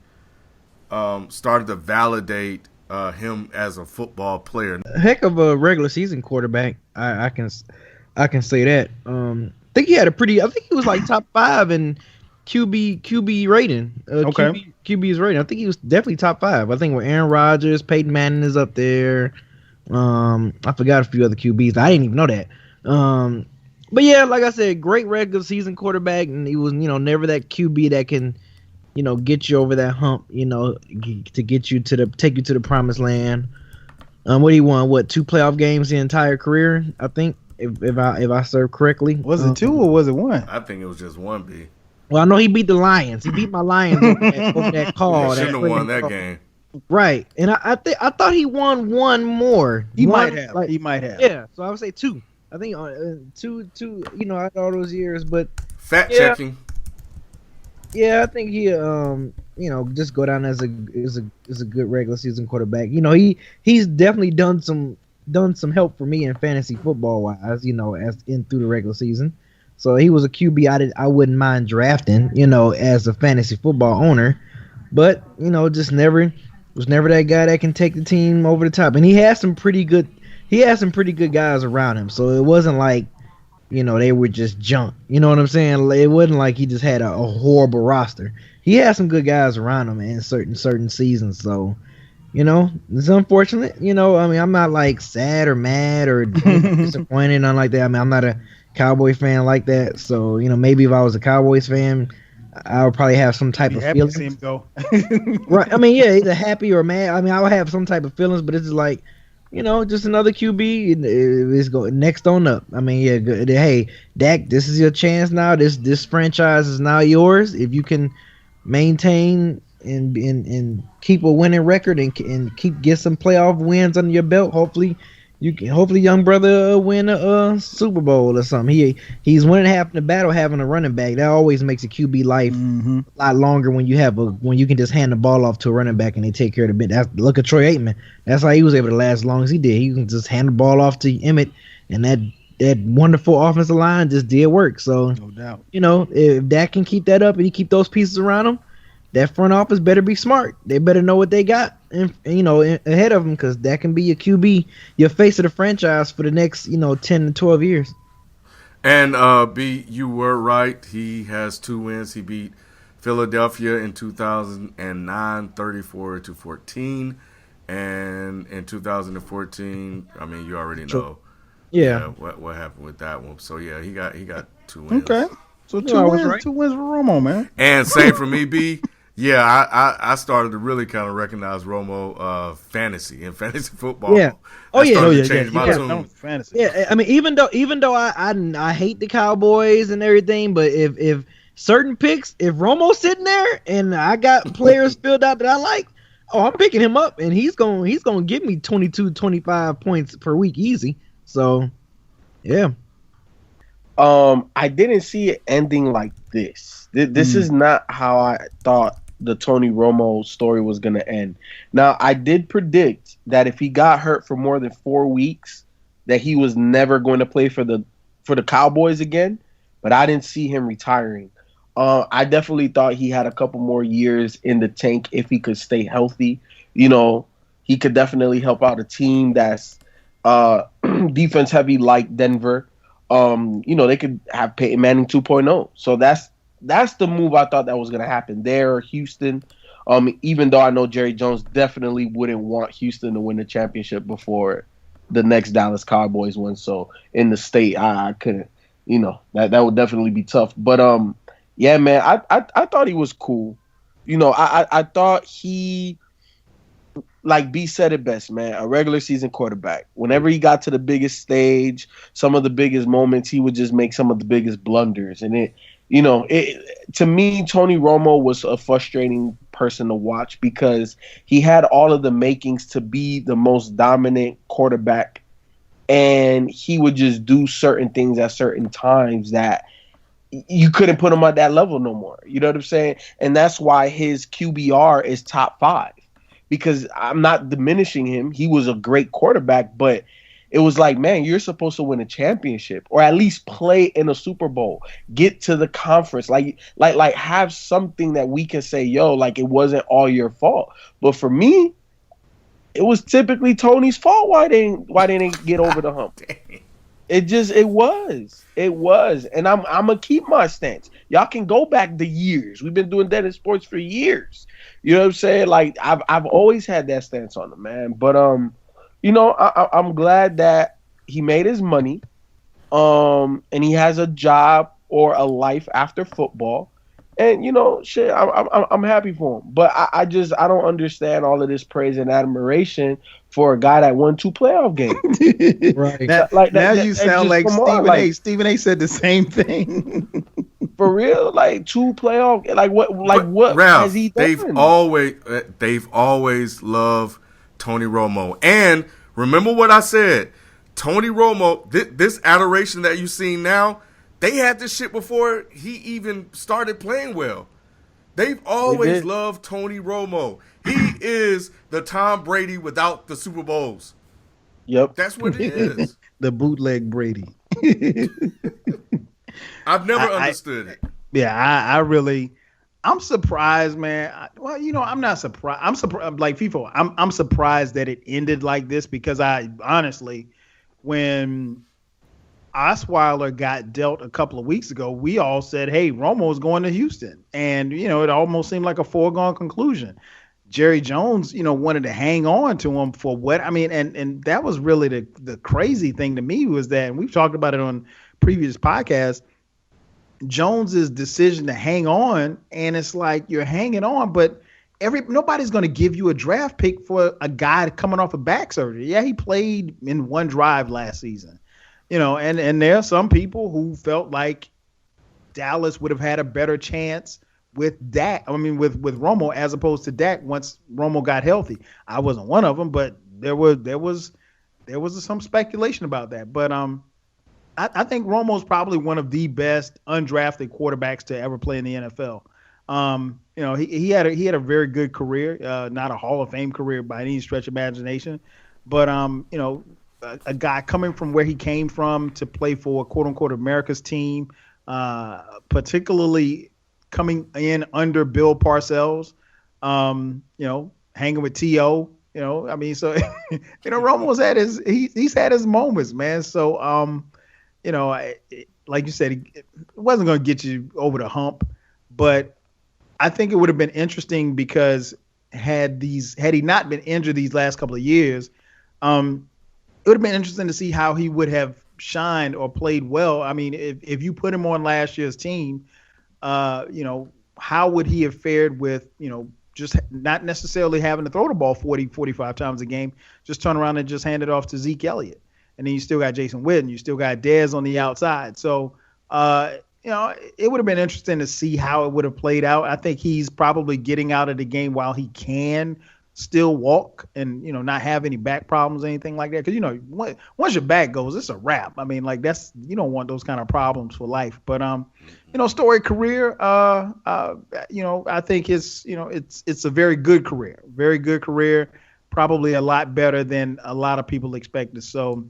started to validate him as a football player. A heck of a regular season quarterback. I can say that. I think he had I think he was like top 5 in QB rating. QB's rating. I think he was definitely top 5. I think with Aaron Rodgers, Peyton Manning is up there. I forgot a few other QBs. I didn't even know that. But yeah, like I said, great regular season quarterback, and he was, never that QB that can, get you over that hump, to get you take you to the promised land. What he won? 2 playoff games the entire career? I think, if I serve correctly. Was it 2 or was it 1? I think it was just 1, B. Well, I know he beat the Lions. He beat my Lions over that call. Shouldn't have won that game. Right, and I thought he won 1 more. He might have. Yeah, so I would say 2. I think 2. After all those years, but checking. Yeah, I think he just go down as a good regular season quarterback. He's definitely done some help for me in fantasy football wise. As through the regular season, so he was a QB I wouldn't mind drafting. As a fantasy football owner, but just never was that guy that can take the team over the top. And he had some pretty good guys around him. So it wasn't like, they were just junk. You know what I'm saying? It wasn't like he just had a horrible roster. He had some good guys around him in certain seasons. So, it's unfortunate. I'm not like sad or mad or disappointed, nothing like that. I'm not a Cowboy fan like that. So, maybe if I was a Cowboys fan, I would probably have some type of feelings. To see him go. Right. Either happy or mad. I would have some type of feelings, but it's just like, just another QB is going next on up. Good. Hey, Dak, this is your chance now. This franchise is now yours. If you can maintain and keep a winning record and get some playoff wins under your belt, hopefully young brother win a Super Bowl or something. He's winning half the battle having a running back. That always makes a QB life a lot longer when you can just hand the ball off to a running back and they take care of the bit. Look at Troy Aikman. That's how he was able to last as long as he did. He can just hand the ball off to Emmett, and that wonderful offensive line just did work. So no doubt. If Dak can keep that up and he keep those pieces around him, that front office better be smart. They better know what they got, and ahead of them, because that can be your QB, your face of the franchise for the next 10 to 12 years. And B, you were right. He has 2 wins. He beat Philadelphia in 2009, 34-14, and in 2014, you already know. Yeah. What happened with that one? So yeah, he got 2 wins. Okay, so 2 wins, right? 2 wins for Romo, man. And same for me, B. Yeah, I started to really kind of recognize Romo fantasy and fantasy football. Yeah. Change my tune. Fantasy. Yeah, even though I hate the Cowboys and everything, but if certain picks, if Romo's sitting there and I got players filled out that I like, I'm picking him up, and he's gonna give me 22, 25 points per week easy. So, yeah. I didn't see it ending like this. This is not how I thought the Tony Romo story was going to end. Now, I did predict that if he got hurt for more than 4 weeks, that he was never going to play for the Cowboys again, but I didn't see him retiring. I definitely thought he had a couple more years in the tank if he could stay healthy. He could definitely help out a team that's defense heavy like Denver. They could have Peyton Manning 2.0. So that's the move I thought that was going to happen there, Houston. Even though I know Jerry Jones definitely wouldn't want Houston to win the championship before the next Dallas Cowboys win. So in the state, I couldn't, that would definitely be tough. But yeah, man, I thought he was cool. I thought he like B said it best, man. A regular season quarterback. Whenever he got to the biggest stage, some of the biggest moments, he would just make some of the biggest blunders. And to me, Tony Romo was a frustrating person to watch because he had all of the makings to be the most dominant quarterback, and he would just do certain things at certain times that you couldn't put him at that level no more. You know what I'm saying? And that's why his QBR is top 5. Because I'm not diminishing him. He was a great quarterback, but it was like, man, you're supposed to win a championship or at least play in a Super Bowl, get to the conference, like have something that we can say, yo, like it wasn't all your fault. But for me, it was typically Tony's fault. Why they didn't get over the hump? It was, and I'm gonna keep my stance. Y'all can go back the years. We've been doing that in sports for years. You know what I'm saying? Like I've always had that stance on him, man. But I'm glad that he made his money, and he has a job or a life after football, and shit. I'm happy for him. But I don't understand all of this praise and admiration for a guy that won 2 playoff games. Right. Now you sound like Stephen A. Stephen A. said the same thing. For real, like 2 playoff, like what Ralph, has he done? They've always loved Tony Romo. And remember what I said, Tony Romo, this adoration that you see now, they had this shit before he even started playing well. They've always loved Tony Romo. He is the Tom Brady without the Super Bowls. Yep. That's what it is. The bootleg Brady. I've never understood it. Yeah, I'm surprised, man. I'm not surprised. I'm surprised, like FIFA. I'm surprised that it ended like this because I honestly, when Osweiler got dealt a couple of weeks ago, we all said, hey, Romo's going to Houston. And, it almost seemed like a foregone conclusion. Jerry Jones, wanted to hang on to him for what, and that was really the crazy thing to me was that, and we've talked about it on previous podcasts, Jones's decision to hang on, and it's like you're hanging on, but nobody's going to give you a draft pick for a guy coming off of back surgery. Yeah, he played in 1 drive last season. And there are some people who felt like Dallas would have had a better chance with Dak. With Romo as opposed to Dak once Romo got healthy. I wasn't one of them, but there was some speculation about that. But I think Romo's probably one of the best undrafted quarterbacks to ever play in the NFL. He had a very good career, not a Hall of Fame career by any stretch of imagination, but a guy coming from where he came from to play for quote unquote America's team, particularly coming in under Bill Parcells, hanging with T.O., so Romo's he's had his moments, man. So like you said, it wasn't going to get you over the hump, but I think it would have been interesting because had he not been injured these last couple of years, it would have been interesting to see how he would have shined or played well. If you put him on last year's team, how would he have fared with, just not necessarily having to throw the ball 40, 45 times a game, just turn around and just hand it off to Zeke Elliott. And then you still got Jason Witten, you still got Dez on the outside. So, it would have been interesting to see how it would have played out. I think he's probably getting out of the game while he can still walk and, not have any back problems or anything like that. Because, once your back goes, it's a wrap. That's, you don't want those kind of problems for life. But, storied career, I think it's a very good career, probably a lot better than a lot of people expected. So,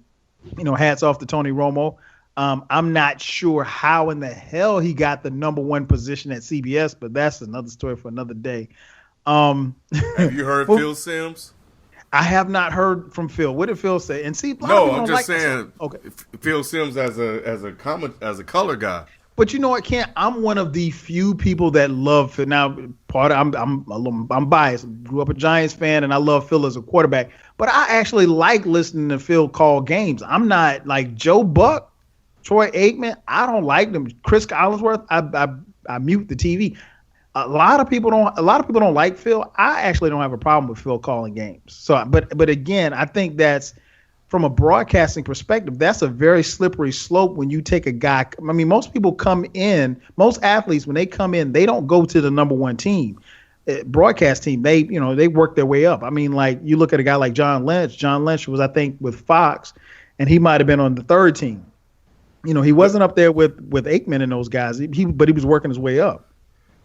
hats off to Tony Romo. I'm not sure how in the hell he got the number 1 position at CBS, but that's another story for another day. Have you heard Phil Simms? I have not heard from Phil. What did Phil say? And see, I'm just saying. Okay, Phil Simms as a color guy. But you know what, Kent? I'm one of the few people that love Phil. Now, I'm biased. Grew up a Giants fan, and I love Phil as a quarterback. But I actually like listening to Phil call games. I'm not like Joe Buck, Troy Aikman. I don't like them. Chris Collinsworth. I mute the TV. A lot of people don't like Phil. I actually don't have a problem with Phil calling games. So, but again, I think that's from a broadcasting perspective, that's a very slippery slope when you take a guy. I mean, most athletes, when they come in, they don't go to the number one team, broadcast team. They work their way up. I mean, like you look at a guy like John Lynch. John Lynch was, I think, with Fox, and he might have been on the third team. He wasn't up there with Aikman and those guys. But he was working his way up.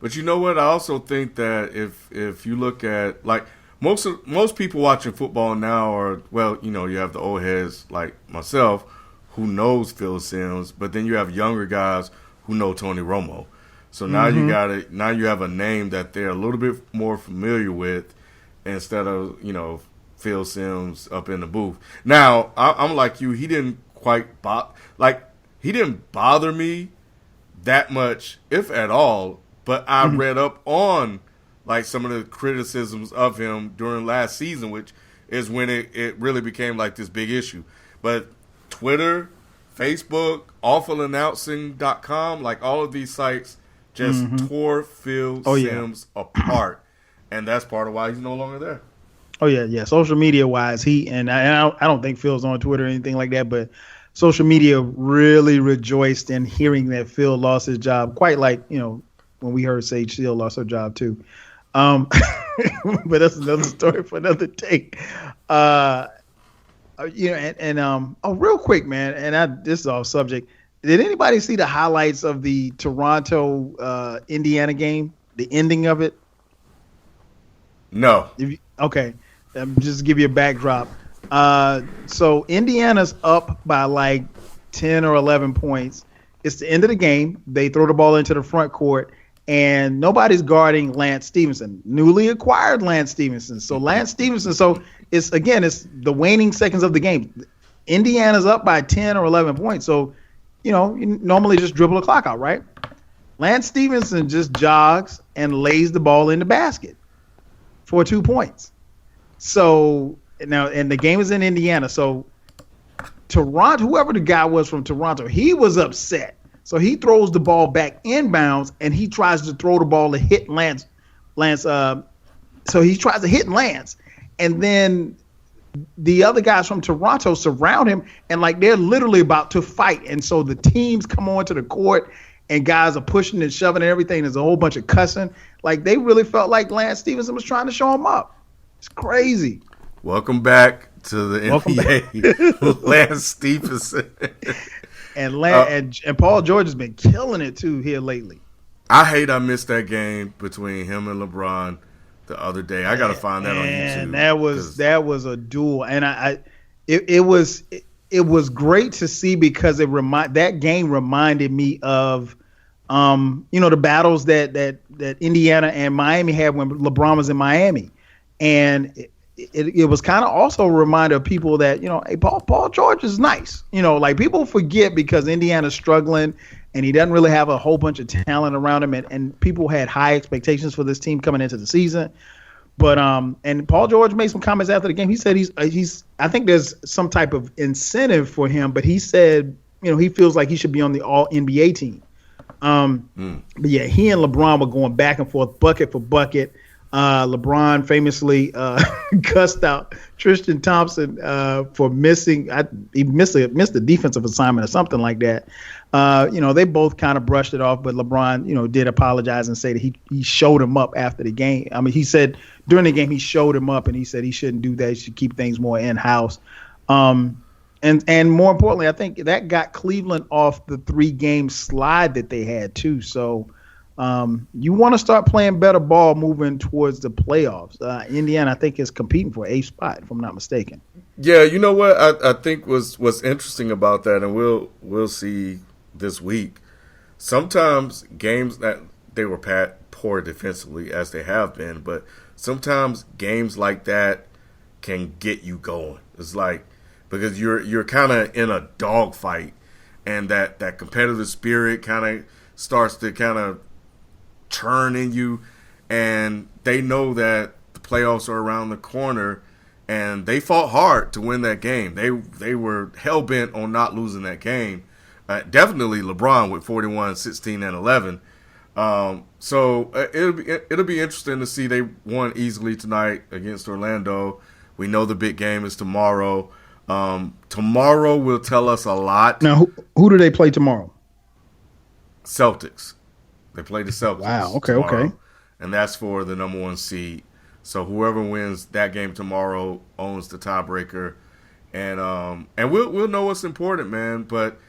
But you know what? I also think that if you look at, like, most people watching football now are, well, you have the old heads like myself who knows Phil Simms, but then you have younger guys who know Tony Romo. So now you have a name that they're a little bit more familiar with instead of, Phil Simms up in the booth. Now, I'm like you. He didn't he didn't bother me that much, if at all. But I read up on like some of the criticisms of him during last season, which is when it really became like this big issue. But Twitter, Facebook, awfulannouncing.com, like all of these sites just tore Phil Simms apart. And that's part of why he's no longer there. Oh, yeah. Social media wise, I don't think Phil's on Twitter or anything like that, but social media really rejoiced in hearing that Phil lost his job, quite like, when we heard Sage Steele lost her job too. But that's another story for another day. Real quick, man, and this is off subject. Did anybody see the highlights of the Toronto Indiana game, the ending of it? No. Okay. Just to give you a backdrop. So Indiana's up by like 10 or 11 points. It's the end of the game. They throw the ball into the front court, and nobody's guarding Lance Stephenson, newly acquired Lance Stephenson. It's the waning seconds of the game. Indiana's up by 10 or 11 points. So, you normally just dribble the clock out, right? Lance Stephenson just jogs and lays the ball in the basket for 2 points. So now, and the game is in Indiana. So Toronto, whoever the guy was from Toronto, he was upset. So he throws the ball back inbounds, and he tries to throw the ball to hit Lance. So he tries to hit Lance, and then the other guys from Toronto surround him, and like they're literally about to fight. And so the teams come onto the court, and guys are pushing and shoving and everything. There's a whole bunch of cussing. Like they really felt like Lance Stephenson was trying to show him up. It's crazy. Welcome back to the NBA, Lance Stephenson. And Paul George has been killing it too here lately. I missed that game between him and LeBron the other day. I got to find that on YouTube. And that was a duel, and it was great to see because that game reminded me of the battles that Indiana and Miami had when LeBron was in Miami, and it was kind of also a reminder of people that, hey, Paul George is nice. Like people forget because Indiana's struggling and he doesn't really have a whole bunch of talent around him. And people had high expectations for this team coming into the season. But and Paul George made some comments after the game. He said he's I think there's some type of incentive for him, but he said, he feels like he should be on the all NBA team. But yeah, he and LeBron were going back and forth, bucket for bucket. LeBron famously cussed out Tristan Thompson for missing. He missed a defensive assignment or something like that. They both kind of brushed it off, but LeBron, did apologize and say that he showed him up after the game. I mean, he said during the game he showed him up, and he said he shouldn't do that. He should keep things more in house. And more importantly, I think that got Cleveland off the 3-game slide that they had too. So. You want to start playing better ball moving towards the playoffs. Indiana, I think, is competing for a spot, if I'm not mistaken. Yeah, you know what I think what's interesting about that, and we'll see this week. Sometimes games that they were poor defensively, as they have been, but sometimes games like that can get you going. It's like because you're kind of in a dogfight, and that competitive spirit kind of starts to kind of turn in you, and they know that the playoffs are around the corner, and they fought hard to win that game. They were hell-bent on not losing that game. Definitely LeBron with 41, 16, and 11. So it'll be interesting to see. They won easily tonight against Orlando. We know the big game is tomorrow. Tomorrow will tell us a lot. Now, who do they play tomorrow? Celtics. They play the Celtics. Wow. Okay. Tomorrow, Okay. and that's for the number 1 seed. So whoever wins that game tomorrow owns the tiebreaker, and we'll know what's important, man. But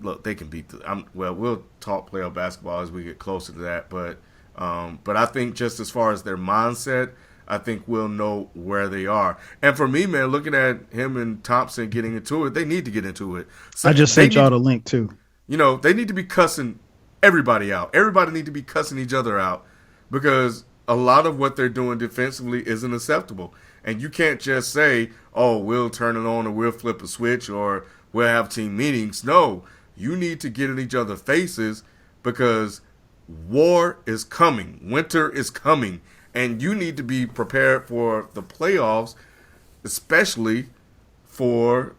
look, they can beat we'll talk playoff basketball as we get closer to that. But I think just as far as their mindset, I think we'll know where they are. And for me, man, looking at him and Thompson getting into it, they need to get into it. So I just sent y'all the link too. They need to be cussing everybody out. Everybody need to be cussing each other out because a lot of what they're doing defensively isn't acceptable. And you can't just say, oh, we'll turn it on or we'll flip a switch or we'll have team meetings. No, you need to get in each other's faces because war is coming. Winter is coming. And you need to be prepared for the playoffs, especially for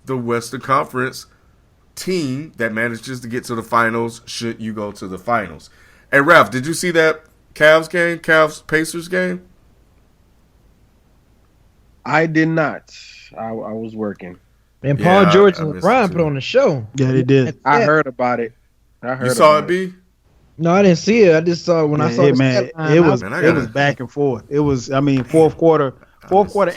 the Western Conference team that manages to get to the finals should you go to the finals. Hey, Ralph, did you see that Cavs-Pacers game? I did not. I was working. And Paul George and missed LeBron it put too. on the show. Yeah, they did. I heard about it. You saw it, B? No, I didn't see it. I just saw it when I saw it. Man, it was back and forth. It was, fourth quarter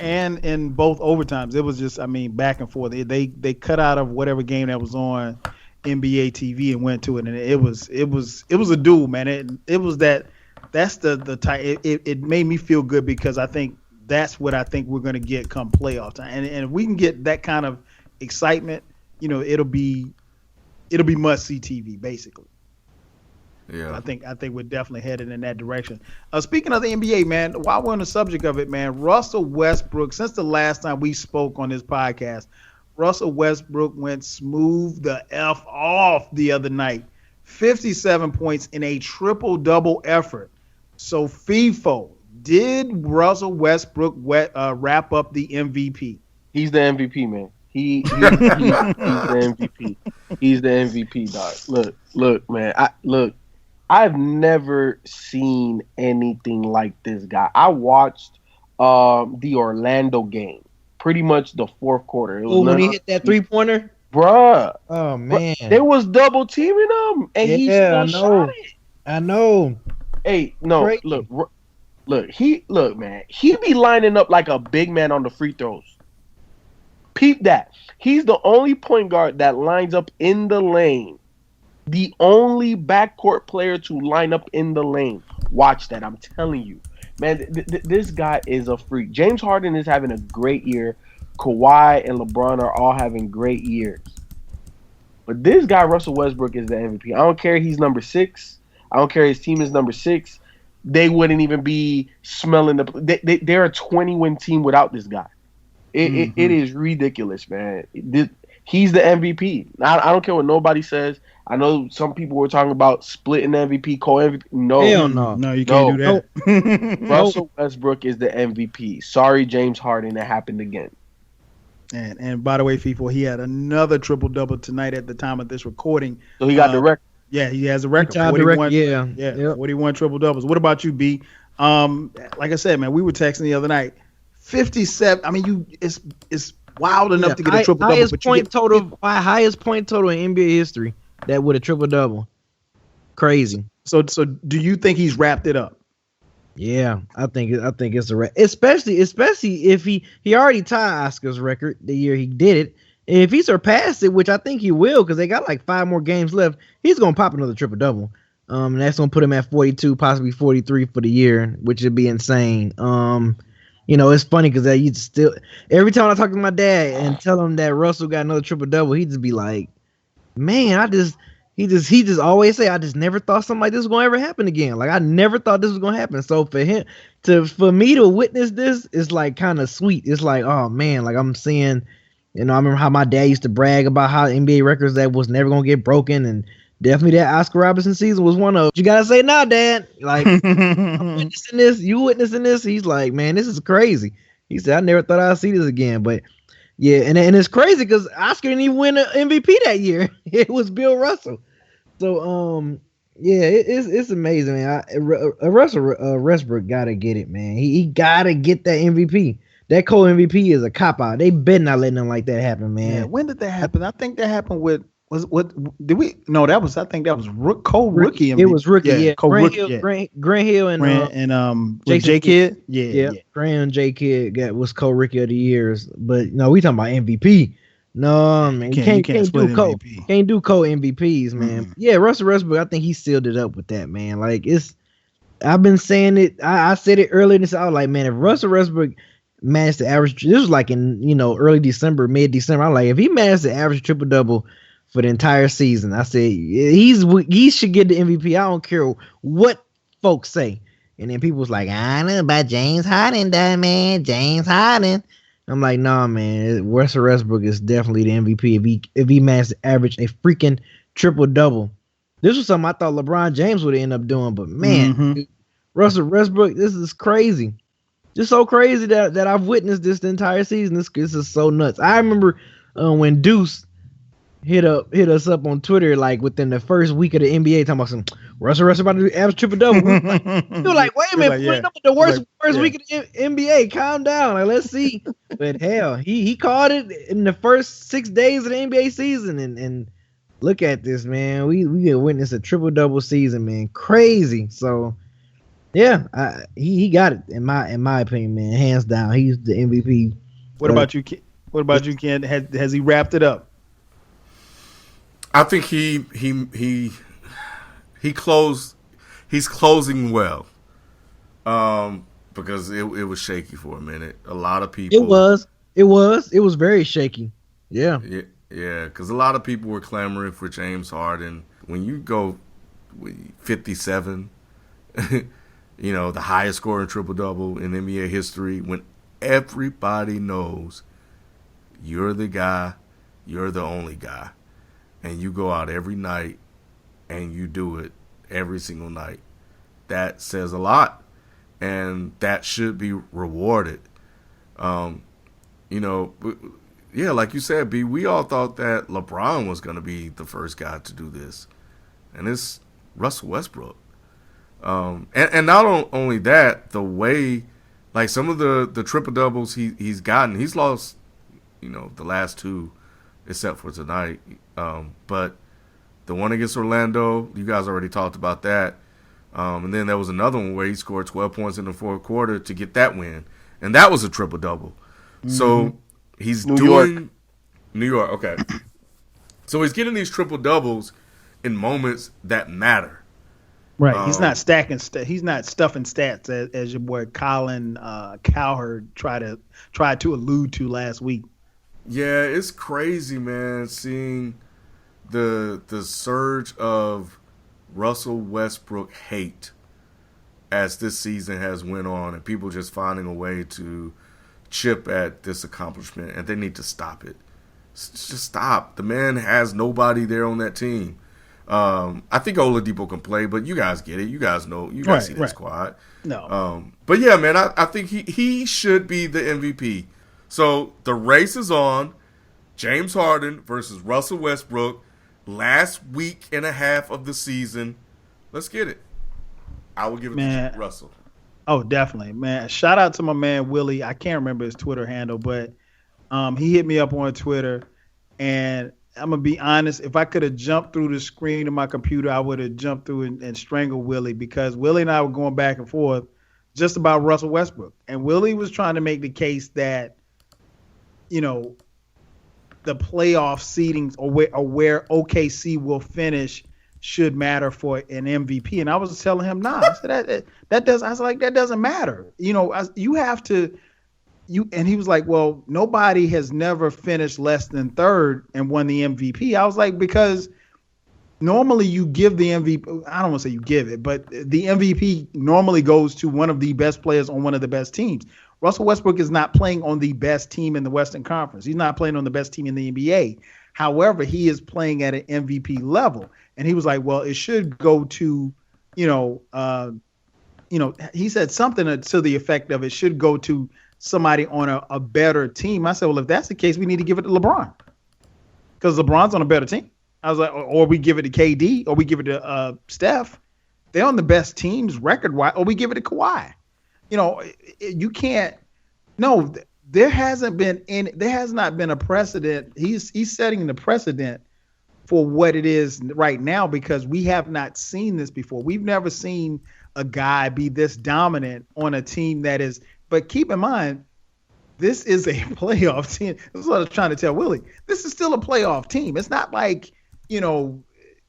and in both overtimes. It was just, back and forth. They cut out of whatever game that was on NBA TV and went to it, and it was a duel, man. That's the type. It made me feel good because I think that's what I think we're going to get come playoff time, and if we can get that kind of excitement, it'll be must see TV basically. Yeah, I think we're definitely headed in that direction. Speaking of the NBA, man, while we're on the subject of it, man, Russell Westbrook, since the last time we spoke on this podcast, Russell Westbrook went smooth the F off the other night. 57 points in a triple-double effort. So, FIFO, did Russell Westbrook wrap up the MVP? He's the MVP, man. He's the MVP. He's the MVP, dog. Look, man. I've never seen anything like this guy. I watched the Orlando game, pretty much the fourth quarter. It was when he hit that 3-pointer? Bruh. Oh, man. They was double teaming him, and he still shot it. I know. Hey, no, Crazy. Look, man. He be lining up like a big man on the free throws. Peep that. He's the only point guard that lines up in the lane. The only backcourt player to line up in the lane. Watch that. I'm telling you. Man, this guy is a freak. James Harden is having a great year. Kawhi and LeBron are all having great years. But this guy, Russell Westbrook, is the MVP. I don't care he's number 6. I don't care his team is number 6. They wouldn't even be smelling they're a 20-win team without this guy. It is ridiculous, man. He's the MVP. I don't care what nobody says. I know some people were talking about splitting the MVP, co-MVP. No. Hell no. No, you can't do that. Russell Westbrook is the MVP. Sorry, James Harden. It happened again. And by the way, FIFO, he had another triple-double tonight at the time of this recording. So he got the record. Yeah, he has a record. 41, yep. 41 triple-doubles. What about you, B? Like I said, man, we were texting the other night. 57. It's wild enough to get a triple-double. Highest point total in NBA history. That with a triple-double. Crazy. So do you think he's wrapped it up? Yeah, I think it's a wrap. Especially if he already tied Oscar's record the year he did it. And if he surpassed it, which I think he will, because they got like 5 more games left, he's gonna pop another triple-double. And that's gonna put him at 42, possibly 43 for the year, which would be insane. It's funny because every time I talk to my dad and tell him that Russell got another triple-double, he'd just be like, man, he just always say, I just never thought something like this was gonna ever happen again. Like I never thought this was gonna happen. So for me to witness this is like kind of sweet. It's like, oh man, like I'm seeing, I remember how my dad used to brag about how NBA records that was never gonna get broken, and definitely that Oscar Robertson season was one of. You gotta say now, Dad. Like I'm witnessing this, you witnessing this. He's like, man, this is crazy. He said, I never thought I'd see this again, but. Yeah, and it's crazy because Oscar didn't even win an MVP that year. It was Bill Russell. So, Yeah, it's amazing, man. Russell Westbrook gotta get it, man. He gotta get that MVP. That co-MVP is a cop out. They better not let nothing like that happen, man. Yeah, when did that happen? I think that happened with did we? No, that was I think that was co-rookie. It was rookie, yeah. Co-rookie, Grant Hill and J Kidd, yeah. Grant and J Kidd was co-rookie of the years, but no, we talking about MVP. No, man, you can't do co-MVPs, man. Mm-hmm. Yeah, Russell Westbrook, I think he sealed it up with that, man. Like I've been saying it. I said it earlier this. I was like, man, if Russell Westbrook managed to average, this was like in early December, mid-December. I'm like, if he managed to average triple-double for the entire season, I said he should get the MVP. I don't care what folks say. And then people was like, I don't know about James Harden, though, man. James Harden. I'm like, nah, man. Russell Westbrook is definitely the MVP if he managed to average a freaking triple-double. This was something I thought LeBron James would end up doing, but man, Russell Westbrook, this is crazy. Just so crazy that I've witnessed this the entire season. This is so nuts. I remember when Deuce hit us up on Twitter like within the first week of the NBA talking about some Russell about to average triple-double. We were like, wait a minute, the worst week of the NBA. Calm down. Like, let's see. But hell, he called it in the first 6 days of the NBA season. And look at this, man. We can witness a triple-double season, man. Crazy. So yeah, he got it in my opinion, man. Hands down, he's the MVP. What about you, Ken? Has he wrapped it up? I think he closed. He's closing well, because it was shaky for a minute. A lot of people. It was very shaky. Yeah. Yeah. Because a lot of people were clamoring for James Harden. When you go 57, the highest scoring triple-double in NBA history, when everybody knows you're the guy, you're the only guy, and you go out every night and you do it every single night, that says a lot, and that should be rewarded. Like you said, B, we all thought that LeBron was going to be the first guy to do this, and it's Russell Westbrook. And not only that, the way, like some of the triple doubles he's gotten, he's lost, the last two, except for tonight. But the one against Orlando, you guys already talked about that. And then there was another one where he scored 12 points in the fourth quarter to get that win, and that was a triple double. Mm-hmm. So he's New York. Okay. So he's getting these triple doubles in moments that matter. Right, he's not he's not stuffing stats as your boy Colin Cowherd tried to allude to last week. Yeah, it's crazy, man, seeing the surge of Russell Westbrook hate as this season has went on, and people just finding a way to chip at this accomplishment, and they need to stop it. Just stop. The man has nobody there on that team. I think Oladipo can play, but you guys get it. You guys know. You guys see that squad. No. But yeah, man, I think he should be the MVP. So the race is on. James Harden versus Russell Westbrook. Last week and a half of the season. Let's get it. I will give it to Russell. Oh, definitely, man. Shout out to my man Willie. I can't remember his Twitter handle, but he hit me up on Twitter, and I'm going to be honest, if I could have jumped through the screen of my computer, I would have jumped through and strangled Willie, because Willie and I were going back and forth just about Russell Westbrook. And Willie was trying to make the case that, the playoff seedings or where OKC will finish should matter for an MVP. And I was telling him, nah, I said, that doesn't matter. You have to. And he was like, well, nobody has never finished less than third and won the MVP. I was like, because normally you give the MVP, I don't want to say you give it, but the MVP normally goes to one of the best players on one of the best teams. Russell Westbrook is not playing on the best team in the Western Conference. He's not playing on the best team in the NBA. However, he is playing at an MVP level. And he was like, well, it should go to, he said something to the effect of it should go to somebody on a better team. I said, well, if that's the case, we need to give it to LeBron, because LeBron's on a better team. I was like, or we give it to KD, or we give it to Steph. They're on the best teams record-wise, or we give it to Kawhi. You know, you can't. No, there has not been a precedent. He's setting the precedent for what it is right now because we have not seen this before. We've never seen a guy be this dominant on a team that is. But keep in mind, this is a playoff team. That's what I was trying to tell Willie. This is still a playoff team. It's not like, you know,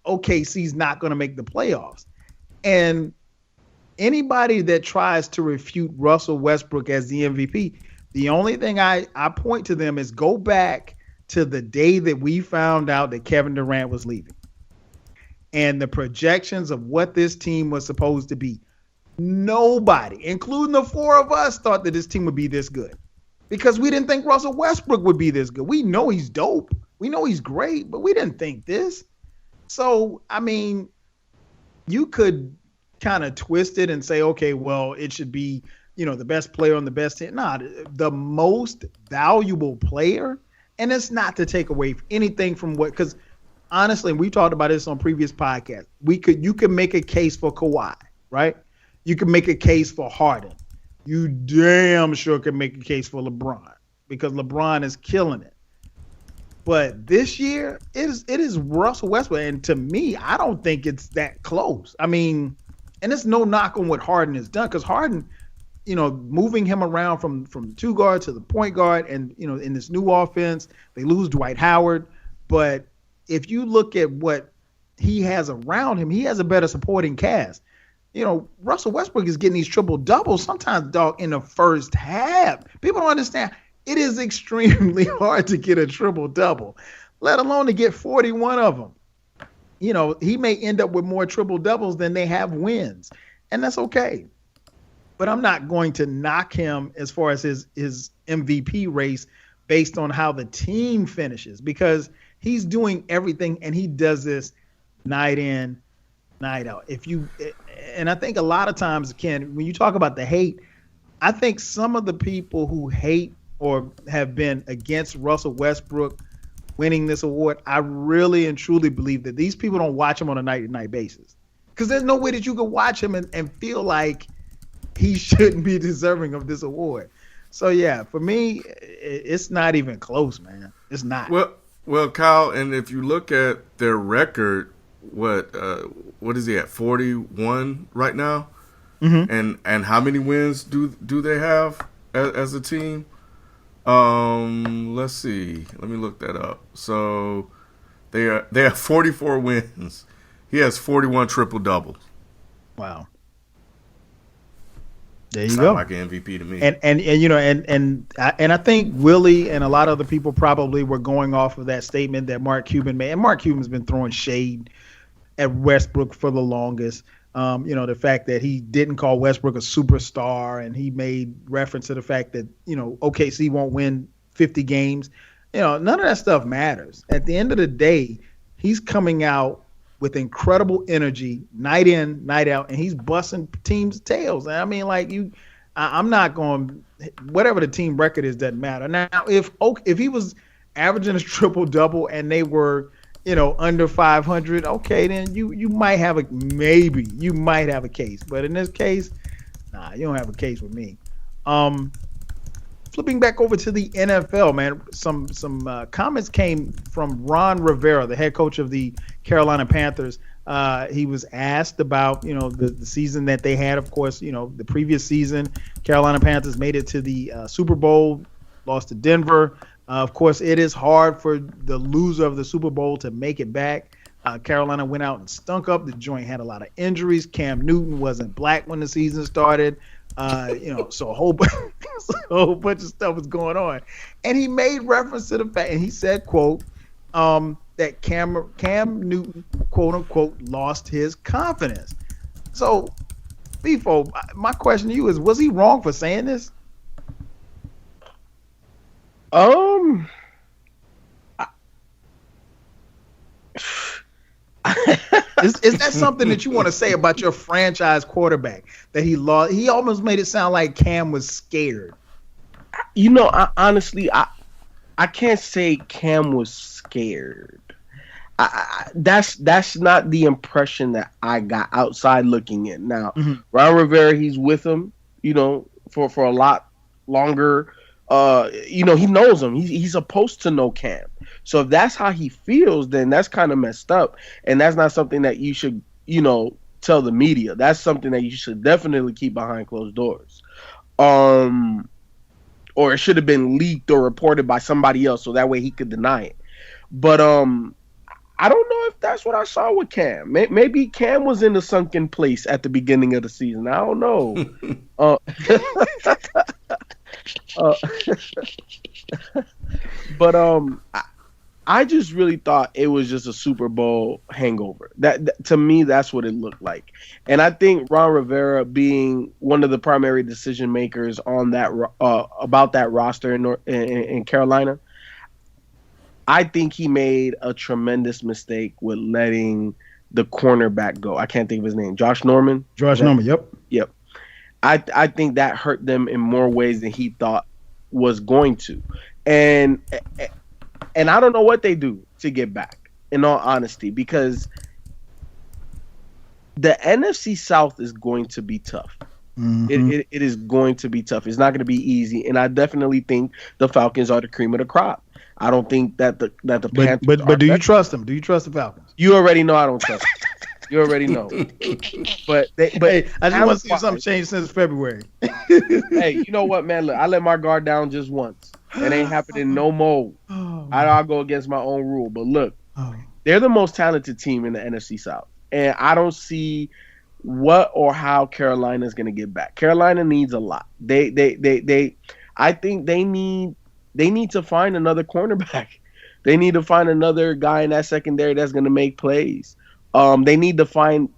OKC's not going to make the playoffs. And anybody that tries to refute Russell Westbrook as the MVP, the only thing I point to them is go back to the day that we found out that Kevin Durant was leaving and the projections of what this team was supposed to be. Nobody, including the four of us, thought that this team would be this good because we didn't think Russell Westbrook would be this good. We know he's dope. We know he's great, but we didn't think this. So, I mean, you could kind of twist it and say, okay, well, it should be, you know, the best player on the best team. Nah, the most valuable player. And it's not to take away anything from what, because honestly, we talked about this on previous podcasts. You could make a case for Kawhi, right? You could make a case for Harden. You damn sure can make a case for LeBron because LeBron is killing it. But this year, it is Russell Westbrook. And to me, I don't think it's that close. I mean, and it's no knock on what Harden has done because Harden, you know, moving him around from two guard to the point guard and, you know, in this new offense, they lose Dwight Howard. But if you look at what he has around him, he has a better supporting cast. You know, Russell Westbrook is getting these triple doubles sometimes, dog, in the first half. People don't understand. It is extremely hard to get a triple double, let alone to get 41 of them. You know, he may end up with more triple doubles than they have wins, and that's okay. But I'm not going to knock him as far as his MVP race based on how the team finishes because he's doing everything and he does this night in, night out. And I think a lot of times, Ken, when you talk about the hate, I think some of the people who hate or have been against Russell Westbrook winning this award, I really and truly believe that these people don't watch him on a night-to-night basis because there's no way that you can watch him and feel like he shouldn't be deserving of this award. So, yeah, for me, it's not even close, man. It's not. Well, Kyle, and if you look at their record, what is he at, 41 right now? Mm-hmm. And how many wins do they have as a team? Let's see. Let me look that up. So they have 44 wins. He has 41 triple doubles. Wow. There you Sound go. like an MVP to me. And you know and I think Willie and a lot of other people probably were going off of that statement that Mark Cuban made. And Mark Cuban's been throwing shade at Westbrook for the longest. You know, the fact that he didn't call Westbrook a superstar and he made reference to the fact that, you know, OKC won't win 50 games. You know, none of that stuff matters. At the end of the day, he's coming out with incredible energy night in, night out, and he's busting teams' tails. And I mean, like, I'm not going, whatever the team record is, doesn't matter. Now, if he was averaging a triple-double and they were, you know, under 500, okay, then you might have a case. But in this case, nah, you don't have a case with me. Flipping back over to the NFL, man, some comments came from Ron Rivera, the head coach of the Carolina Panthers. He was asked about, you know, the season that they had. Of course, you know, the previous season, Carolina Panthers made it to the Super Bowl, lost to Denver. Of course, it is hard for the loser of the Super Bowl to make it back. Carolina went out and stunk up. The joint had a lot of injuries. Cam Newton wasn't black when the season started. You know, so a whole bunch of stuff was going on. And he made reference to the fact, and he said, quote, that Cam Newton, quote unquote, lost his confidence. So, Bifo, my question to you is, was he wrong for saying this? Is that something that you want to say about your franchise quarterback that he lost? He almost made it sound like Cam was scared. You know, honestly, I can't say Cam was scared. That's not the impression that I got outside looking in. Now, Ron Rivera, he's with him, for a lot longer. He knows him. He's supposed to know Cam. So if that's how he feels, then that's kind of messed up, and that's not something that you should, tell the media. That's something that you should definitely keep behind closed doors. Or it should have been leaked or reported by somebody else, so that way he could deny it. But I don't know if that's what I saw with Cam. Maybe Cam was in a sunken place at the beginning of the season. I don't know. But I just really thought it was just a Super Bowl hangover. That to me, that's what it looked like. And I think Ron Rivera, being one of the primary decision makers on that about that roster in Carolina, I think he made a tremendous mistake with letting the cornerback go. I can't think of his name. Josh Norman? Josh Norman, yep. I think that hurt them in more ways than he thought was going to. And I don't know what they do to get back, in all honesty, because the NFC South is going to be tough. It is going to be tough. It's not going to be easy, and I definitely think the Falcons are the cream of the crop. I don't think that the Panthers. But do you trust them? Do you trust the Falcons? You already know I don't trust them. You already know. But hey, I just want to see something change since February. Hey, you know what, man? Look, I let my guard down just once. It ain't happening no more. I'll go against my own rule. But look, they're the most talented team in the NFC South, and I don't see what or how Carolina is going to get back. Carolina needs a lot. I think they need to find another cornerback. They need to find another guy in that secondary that's going to make plays. They need to find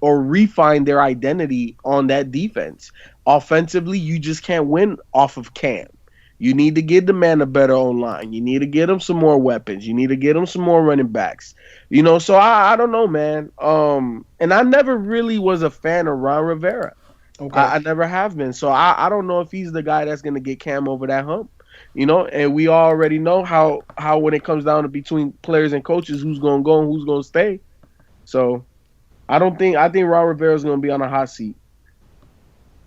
or refine their identity on that defense. Offensively, you just can't win off of Cam. You need to get the man a better O-line. You need to get him some more weapons. You need to get him some more running backs. So I don't know, man. And I never really was a fan of Ron Rivera. Okay. I never have been. So I don't know if he's the guy that's going to get Cam over that hump. And we already know how when it comes down to between players and coaches, who's going to go and who's going to stay. So I think Ron Rivera is going to be on a hot seat.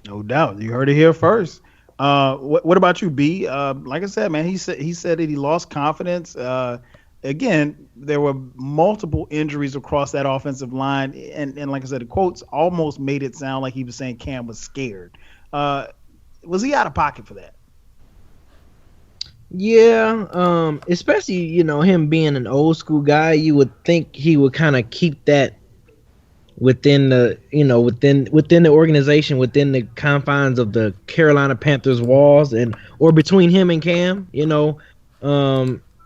No doubt. You heard it here first. What about you, B? Like I said, man, he said that he lost confidence. Again, there were multiple injuries across that offensive line, and like I said, the quotes almost made it sound like he was saying Cam was scared. Was he out of pocket for that? Yeah, especially him being an old school guy, you would think he would kind of keep that within the within the organization, within the confines of the Carolina Panthers walls, or between him and Cam.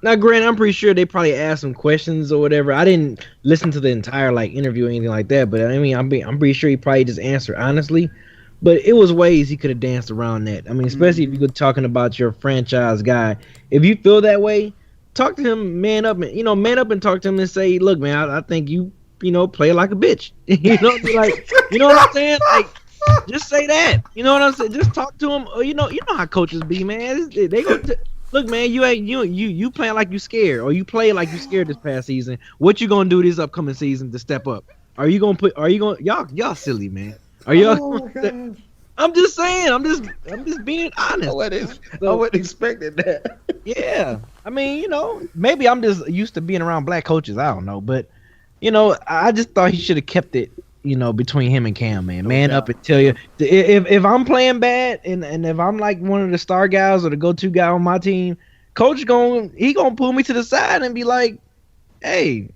Now, granted, I'm pretty sure they probably asked some questions or whatever. I didn't listen to the entire interview or anything like that, but I mean, I'm pretty sure he probably just answered honestly. But it was ways he could have danced around that. I mean, especially if you're talking about your franchise guy. If you feel that way, talk to him, man up and talk to him and say, look, man, I think you play like a bitch. Be like, you know what I'm saying? Just say that. You know what I'm saying? Just talk to him. You know how coaches be, man. They go look, man. You playing like you scared, or you play like you scared this past season. What you gonna do this upcoming season to step up? Y'all silly, man. Are you? Oh, I'm just saying. I'm just being honest. I wasn't expecting that. Yeah. I mean, maybe I'm just used to being around black coaches. I don't know, but I just thought he should have kept it, between him and Cam, man. Man up and tell you if I'm playing bad and if I'm like one of the star guys or the go-to guy on my team, coach gonna pull me to the side and be like, hey,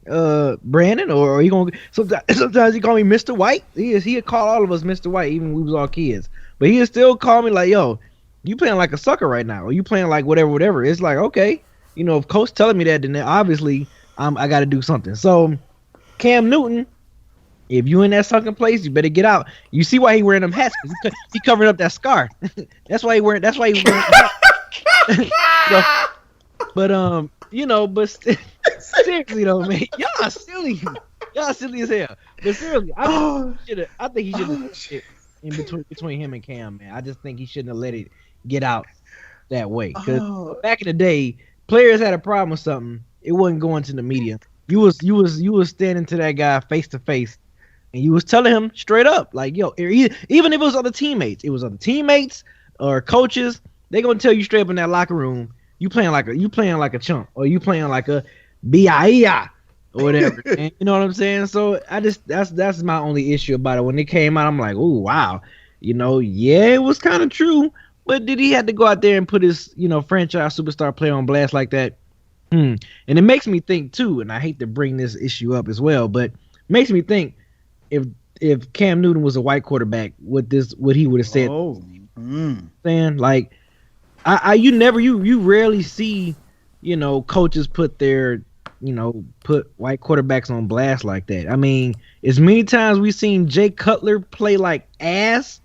Brandon, or he gonna sometimes he call me Mr. White. He'd call all of us Mr. White, even when we was all kids. But he'd still call me like, yo, you playing like a sucker right now, or you playing like whatever. It's like, okay, if coach telling me that, then obviously I got to do something. So Cam Newton, if you in that sunken place, you better get out. You see why he wearing them hats? He covering up that scar. That's why he wearing. That's why he wearing. But seriously though, man, y'all silly as hell. But seriously, I think he should have in between him and Cam, man. I just think he shouldn't have let it get out that way. Because back in the day, players had a problem with something, it wasn't going to the media. You was standing to that guy face to face, and you was telling him straight up, like, yo, even if it was other teammates or coaches, they gonna tell you straight up in that locker room, you playing like a chump, or you playing like a BIEI or whatever. And you know what I'm saying? So that's my only issue about it. When it came out, I'm like, oh wow, yeah, it was kind of true, but did he have to go out there and put his franchise superstar player on blast like that? And it makes me think too, and I hate to bring this issue up as well, but it makes me think if Cam Newton was a white quarterback, what he would have said. Saying like, you rarely see, coaches put put white quarterbacks on blast like that. I mean, as many times we've seen Jay Cutler play like ass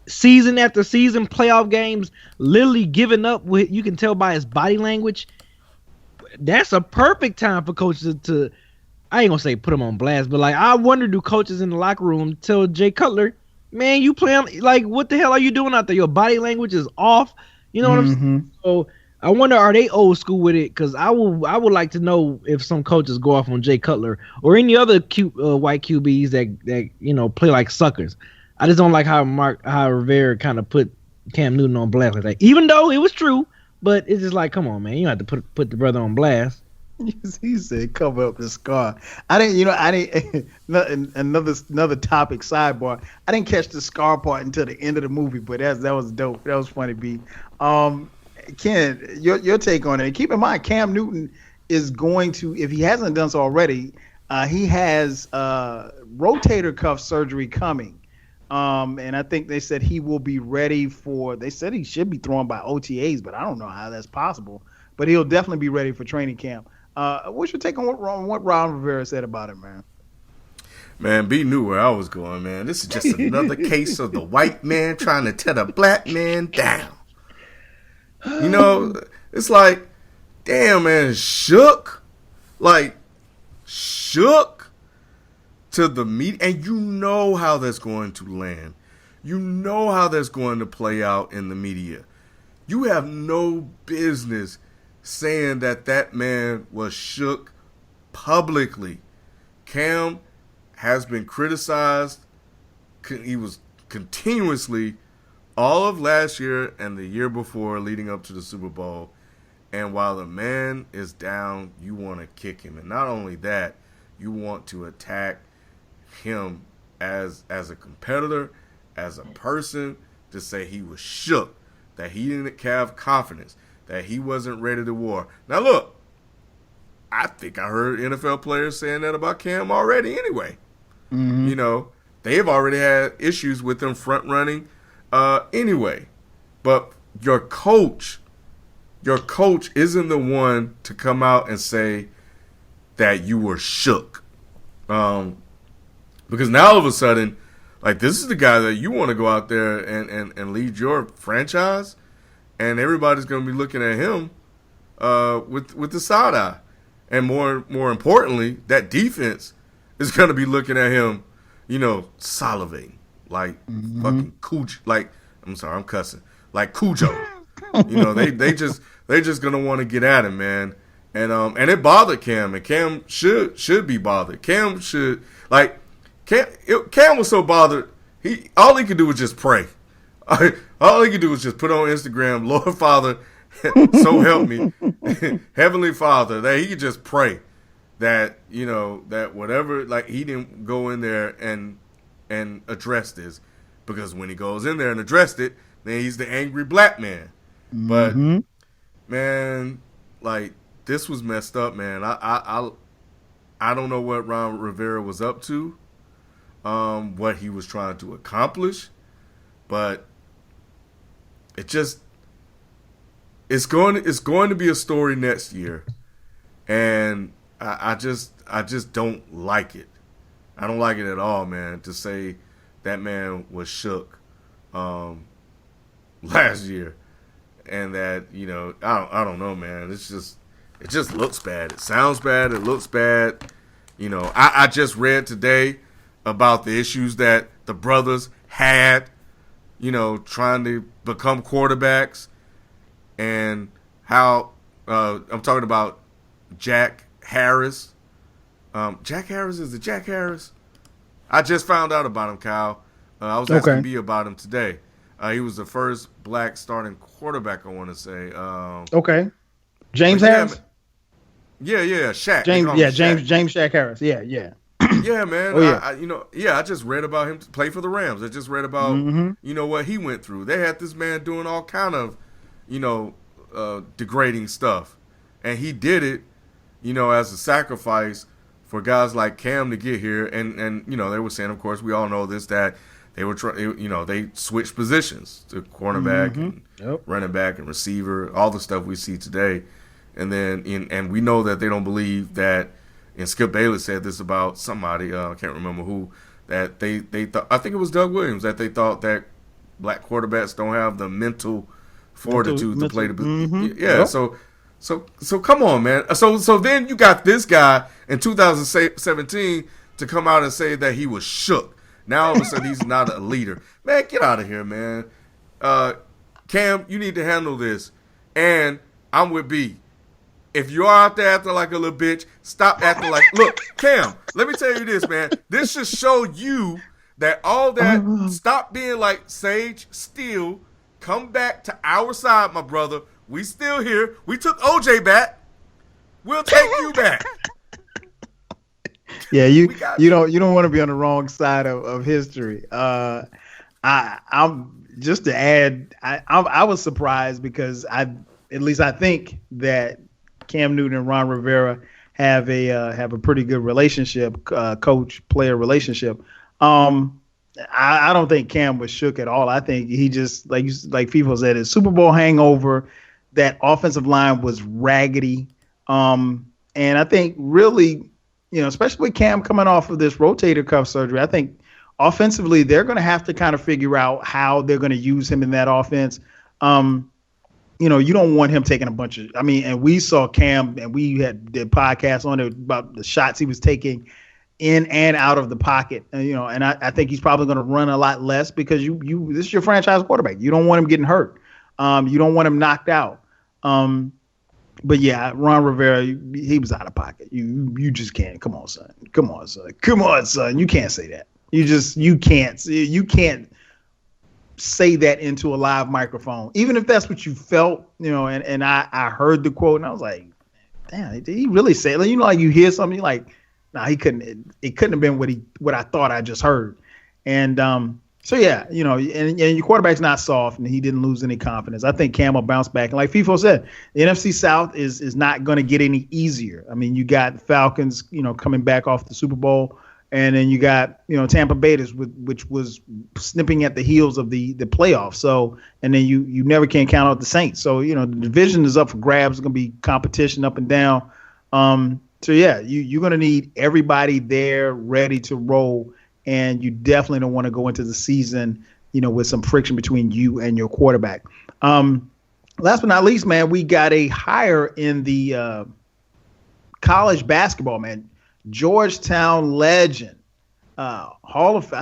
season after season, playoff games, literally giving up. You can tell by his body language. That's a perfect time for coaches to I ain't gonna say put him on blast, but like, I wonder, do coaches in the locker room tell Jay Cutler, man, you playing like, what the hell are you doing out there? Your body language is off. You know what I'm saying? So I wonder, are they old school with it? Because I would like to know if some coaches go off on Jay Cutler or any other white QBs that play like suckers. I just don't like how Rivera kind of put Cam Newton on blast like that, even though it was true. But it's just like, come on, man, you don't have to put the brother on blast. He said, "Cover up the scar." I didn't. Another topic sidebar. I didn't catch the scar part until the end of the movie, but that was dope. That was funny. B. Ken, your take on it. Keep in mind, Cam Newton is going to, if he hasn't done so already, he has rotator cuff surgery coming. And I think they said he will be ready for. They said he should be thrown by OTAs, but I don't know how that's possible. But he'll definitely be ready for training camp. What's your take on what Ron Rivera said about it, man? Man, B knew where I was going, man. This is just another case of the white man trying to tear the black man down. It's like, damn, man, shook to the meat, and you know how that's going to land. You know how that's going to play out in the media. You have no business saying that man was shook publicly. Cam has been criticized. He was continuously all of last year and the year before leading up to the Super Bowl. And while the man is down, you want to kick him. And not only that, you want to attack him as a competitor, as a person, to say he was shook, that he didn't have confidence, that he wasn't ready to war. Now, look, I think I heard NFL players saying that about Cam already anyway. Mm-hmm. They've already had issues with him front running anyway. But your coach isn't the one to come out and say that you were shook. Because now all of a sudden, like, this is the guy that you want to go out there and lead your franchise, and everybody's going to be looking at him with the side eye. And more importantly, that defense is going to be looking at him, salivating like fucking Cujo. Like, I'm sorry, I'm cussing. Like Cujo. They just going to want to get at him, man. And it bothered Cam, and Cam should be bothered. Cam was so bothered, all he could do was just pray. All he could do was just put on Instagram, Lord Father, so help me, Heavenly Father, that he could just pray that, that whatever, like, he didn't go in there and address this, because when he goes in there and addressed it, then he's the angry black man. But, man, like, this was messed up, man. I don't know what Ron Rivera was up to, what he was trying to accomplish, but it's going to be a story next year, and I just don't like it. I don't like it at all, man. To say that man was shook last year, and that I don't know, man. It just looks bad. It sounds bad. It looks bad. I just read today about the issues that the brothers had, trying to become quarterbacks, and how I'm talking about Jack Harris. Jack Harris, is it Jack Harris? I just found out about him, Kyle. I was asking B about him today. He was the first black starting quarterback, I want to say. Okay. James Harris? Yeah, Shaq. James Shaq Harris. Yeah. Yeah, man. Oh, yeah. I just read about him to play for the Rams. I just read about, what he went through. They had this man doing all kind of, degrading stuff. And he did it, as a sacrifice for guys like Cam to get here. And they were saying, of course, we all know this, that they were they switched positions to cornerback and running back and receiver, all the stuff we see today. And then, and we know that they don't believe that, and Skip Bayless said this about somebody, I can't remember who, that they thought, I think it was Doug Williams, that they thought that black quarterbacks don't have the mental fortitude to play the position. Yeah, so come on, man. So then you got this guy in 2017 to come out and say that he was shook. Now all of a sudden he's not a leader. Man, get out of here, man. Cam, you need to handle this. And I'm with B. If you're out there acting like a little bitch, stop acting like. Look, Cam, let me tell you this, man. This should show you that all that. Stop being like Sage Steele. Come back to our side, my brother. We still here. We took OJ back. We'll take you back. Yeah, you don't want to be on the wrong side of history. I'm just to add. I was surprised because I think that Cam Newton and Ron Rivera have a pretty good relationship, coach-player relationship. I don't think Cam was shook at all. I think he just, like FIFO said, his Super Bowl hangover, that offensive line was raggedy. And I think really, especially with Cam coming off of this rotator cuff surgery, I think offensively they're going to have to kind of figure out how they're going to use him in that offense. You don't want him taking a bunch of, and we saw Cam, and we did podcasts on it about the shots he was taking in and out of the pocket, and I think he's probably going to run a lot less because this is your franchise quarterback. You don't want him getting hurt. You don't want him knocked out. But yeah, Ron Rivera, he was out of pocket. You just can't. Come on, son. You can't say that. You can't say that into a live microphone, even if that's what you felt, and I heard the quote and I was like, damn, did he really say it? Like you hear something, you're like, nah, he couldn't. It couldn't have been what I thought I just heard. And so yeah, and your quarterback's not soft, and he didn't lose any confidence. I think Cam will bounce back. And like FIFO said, the NFC South is not going to get any easier. You got Falcons, coming back off the Super Bowl, and then you got Tampa Bay, which was snipping at the heels of the playoffs. So, and then you never can count out the Saints. So the division is up for grabs. It's going to be competition up and down. So yeah, you're going to need everybody there ready to roll. And you definitely don't want to go into the season, with some friction between you and your quarterback. Last but not least, man, we got a hire in the college basketball, man. Georgetown legend, I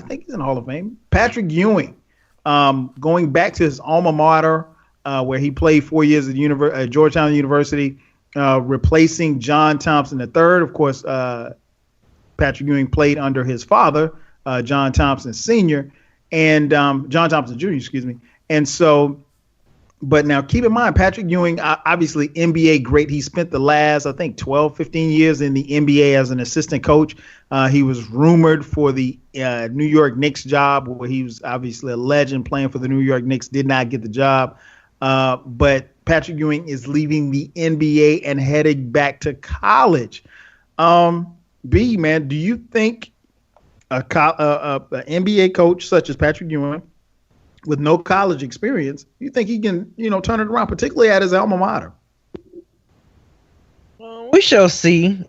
think he's in the Hall of Fame, Patrick Ewing, going back to his alma mater, where he played 4 years at Georgetown University, replacing John Thompson III. Of course, Patrick Ewing played under his father, John Thompson Sr. and John Thompson Jr., excuse me. And so, but now keep in mind, Patrick Ewing, obviously NBA great. He spent the last, I think, 12, 15 years in the NBA as an assistant coach. He was rumored for the New York Knicks job, where he was obviously a legend playing for the New York Knicks, did not get the job. But Patrick Ewing is leaving the NBA and heading back to college. B, man, do you think a NBA coach such as Patrick Ewing, with no college experience, you think he can, turn it around, particularly at his alma mater? We shall see.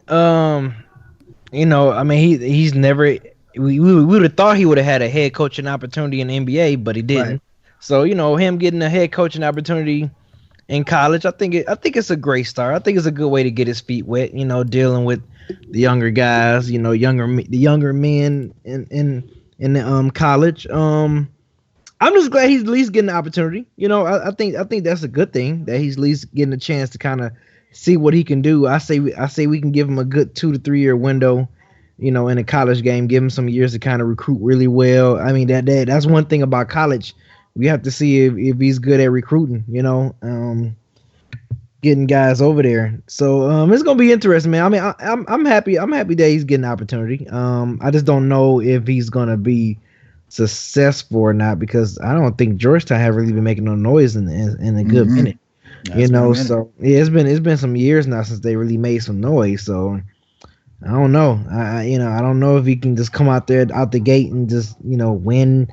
He's never. We would have thought he would have had a head coaching opportunity in the NBA, but he didn't. Right. So him getting a head coaching opportunity in college, I think it's a great start. I think it's a good way to get his feet wet. Dealing with the younger guys, the younger men in college. I'm just glad he's at least getting the opportunity. I think that's a good thing that he's at least getting a chance to kind of, see what he can do. I say we can give him a good 2 to 3 year window, in a college game. Give him some years to kind of recruit really well. I mean that's one thing about college. We have to see if he's good at recruiting. Getting guys over there. So it's gonna be interesting, man. I mean, I'm happy. I'm happy that he's getting an opportunity. I just don't know if he's gonna be successful or not because I don't think Georgetown have really been making no noise in a good minute. So yeah, it's been some years now since they really made some noise. So I don't know. I don't know if he can just come out the gate and just win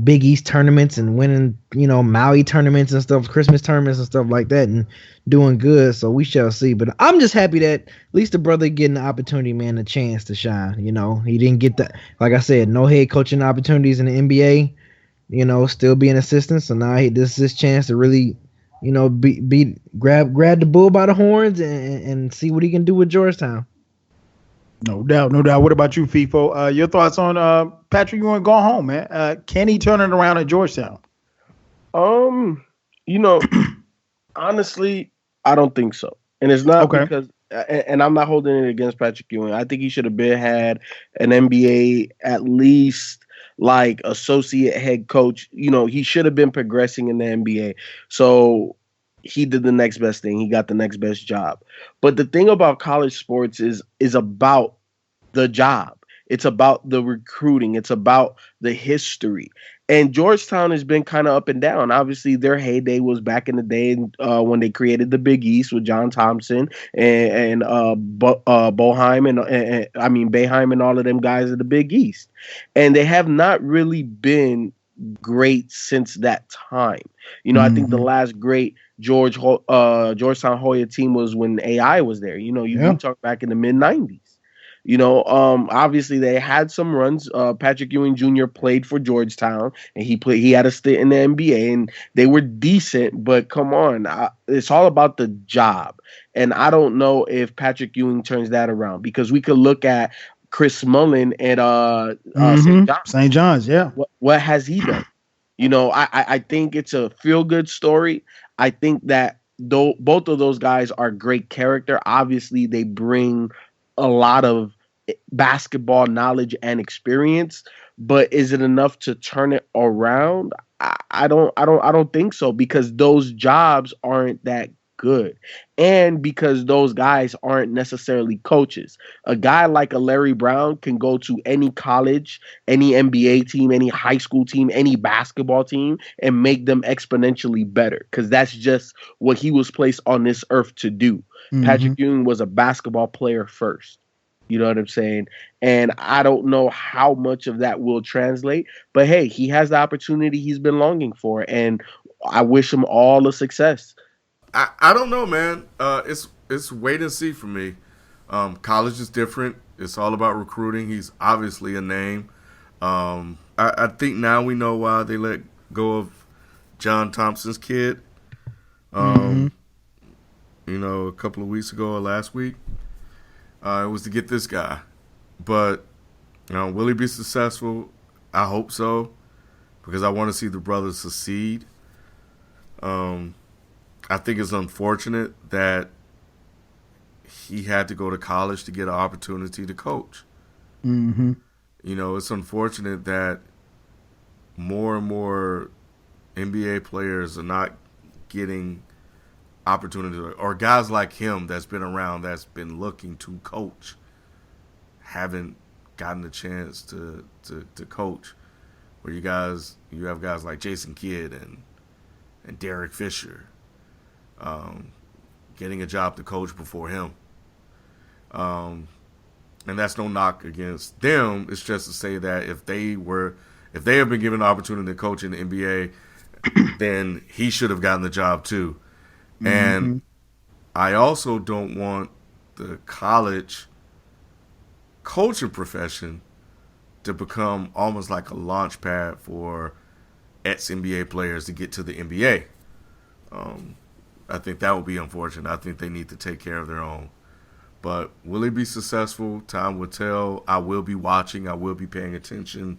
Big East tournaments and winning, Maui tournaments and stuff, Christmas tournaments and stuff like that, and doing good. So we shall see. But I'm just happy that at least the brother getting the opportunity, man, a chance to shine. He didn't get like I said, no head coaching opportunities in the NBA. Still be an assistant. So now this is his chance to really, grab the bull by the horns and see what he can do with Georgetown. No doubt. What about you, FIFO? Your thoughts on Patrick Ewing going home, man? Can he turn it around at Georgetown? Honestly, I don't think so. And it's not because, and I'm not holding it against Patrick Ewing. I think he should have had an NBA, at least like associate head coach. He should have been progressing in the NBA. So he did the next best thing. He got the next best job. But the thing about college sports is about the job. It's about the recruiting. It's about the history. And Georgetown has been kind of up and down. Obviously, their heyday was back in the day when they created the Big East with John Thompson and Boeheim Boeheim and all of them guys at the Big East. And they have not really been great since that time. I think the last great Georgetown Hoya team was when AI was there. You talk back in the mid 90s. Obviously they had some runs. Patrick Ewing Jr. played for Georgetown and he had a stint in the NBA and they were decent, but come on, it's all about the job. And I don't know if Patrick Ewing turns that around because we could look at Chris Mullin at St. John's. Yeah. What has he done? I think it's a feel-good story. I think that both of those guys are great character. Obviously, they bring a lot of basketball knowledge and experience, but is it enough to turn it around? I don't think so because those jobs aren't that good. And because those guys aren't necessarily coaches. A guy like a Larry Brown can go to any college, any NBA team, any high school team, any basketball team and make them exponentially better because that's just what he was placed on this earth to do. Patrick Ewing was a basketball player first. You know what I'm saying? And I don't know how much of that will translate, but hey, he has the opportunity he's been longing for, and I wish him all the success. I don't know, man. It's wait and see for me. College is different. It's all about recruiting. He's obviously a name. I think now we know why they let go of John Thompson's kid. A couple of weeks ago or last week. It was to get this guy. But, will he be successful? I hope so. Because I want to see the brothers succeed. I think it's unfortunate that he had to go to college to get an opportunity to coach. It's unfortunate that more and more NBA players are not getting opportunity, or guys like him that's been around, that's been looking to coach, haven't gotten a chance to coach. Where you have guys like Jason Kidd and Derek Fisher getting a job to coach before him. And that's no knock against them. It's just to say that if they have been given the opportunity to coach in the NBA, then he should have gotten the job too. And I also don't want the college coaching profession to become almost like a launch pad for ex-NBA players to get to the NBA. I think that would be unfortunate. I think they need to take care of their own. But will he be successful? Time will tell. I will be watching. I will be paying attention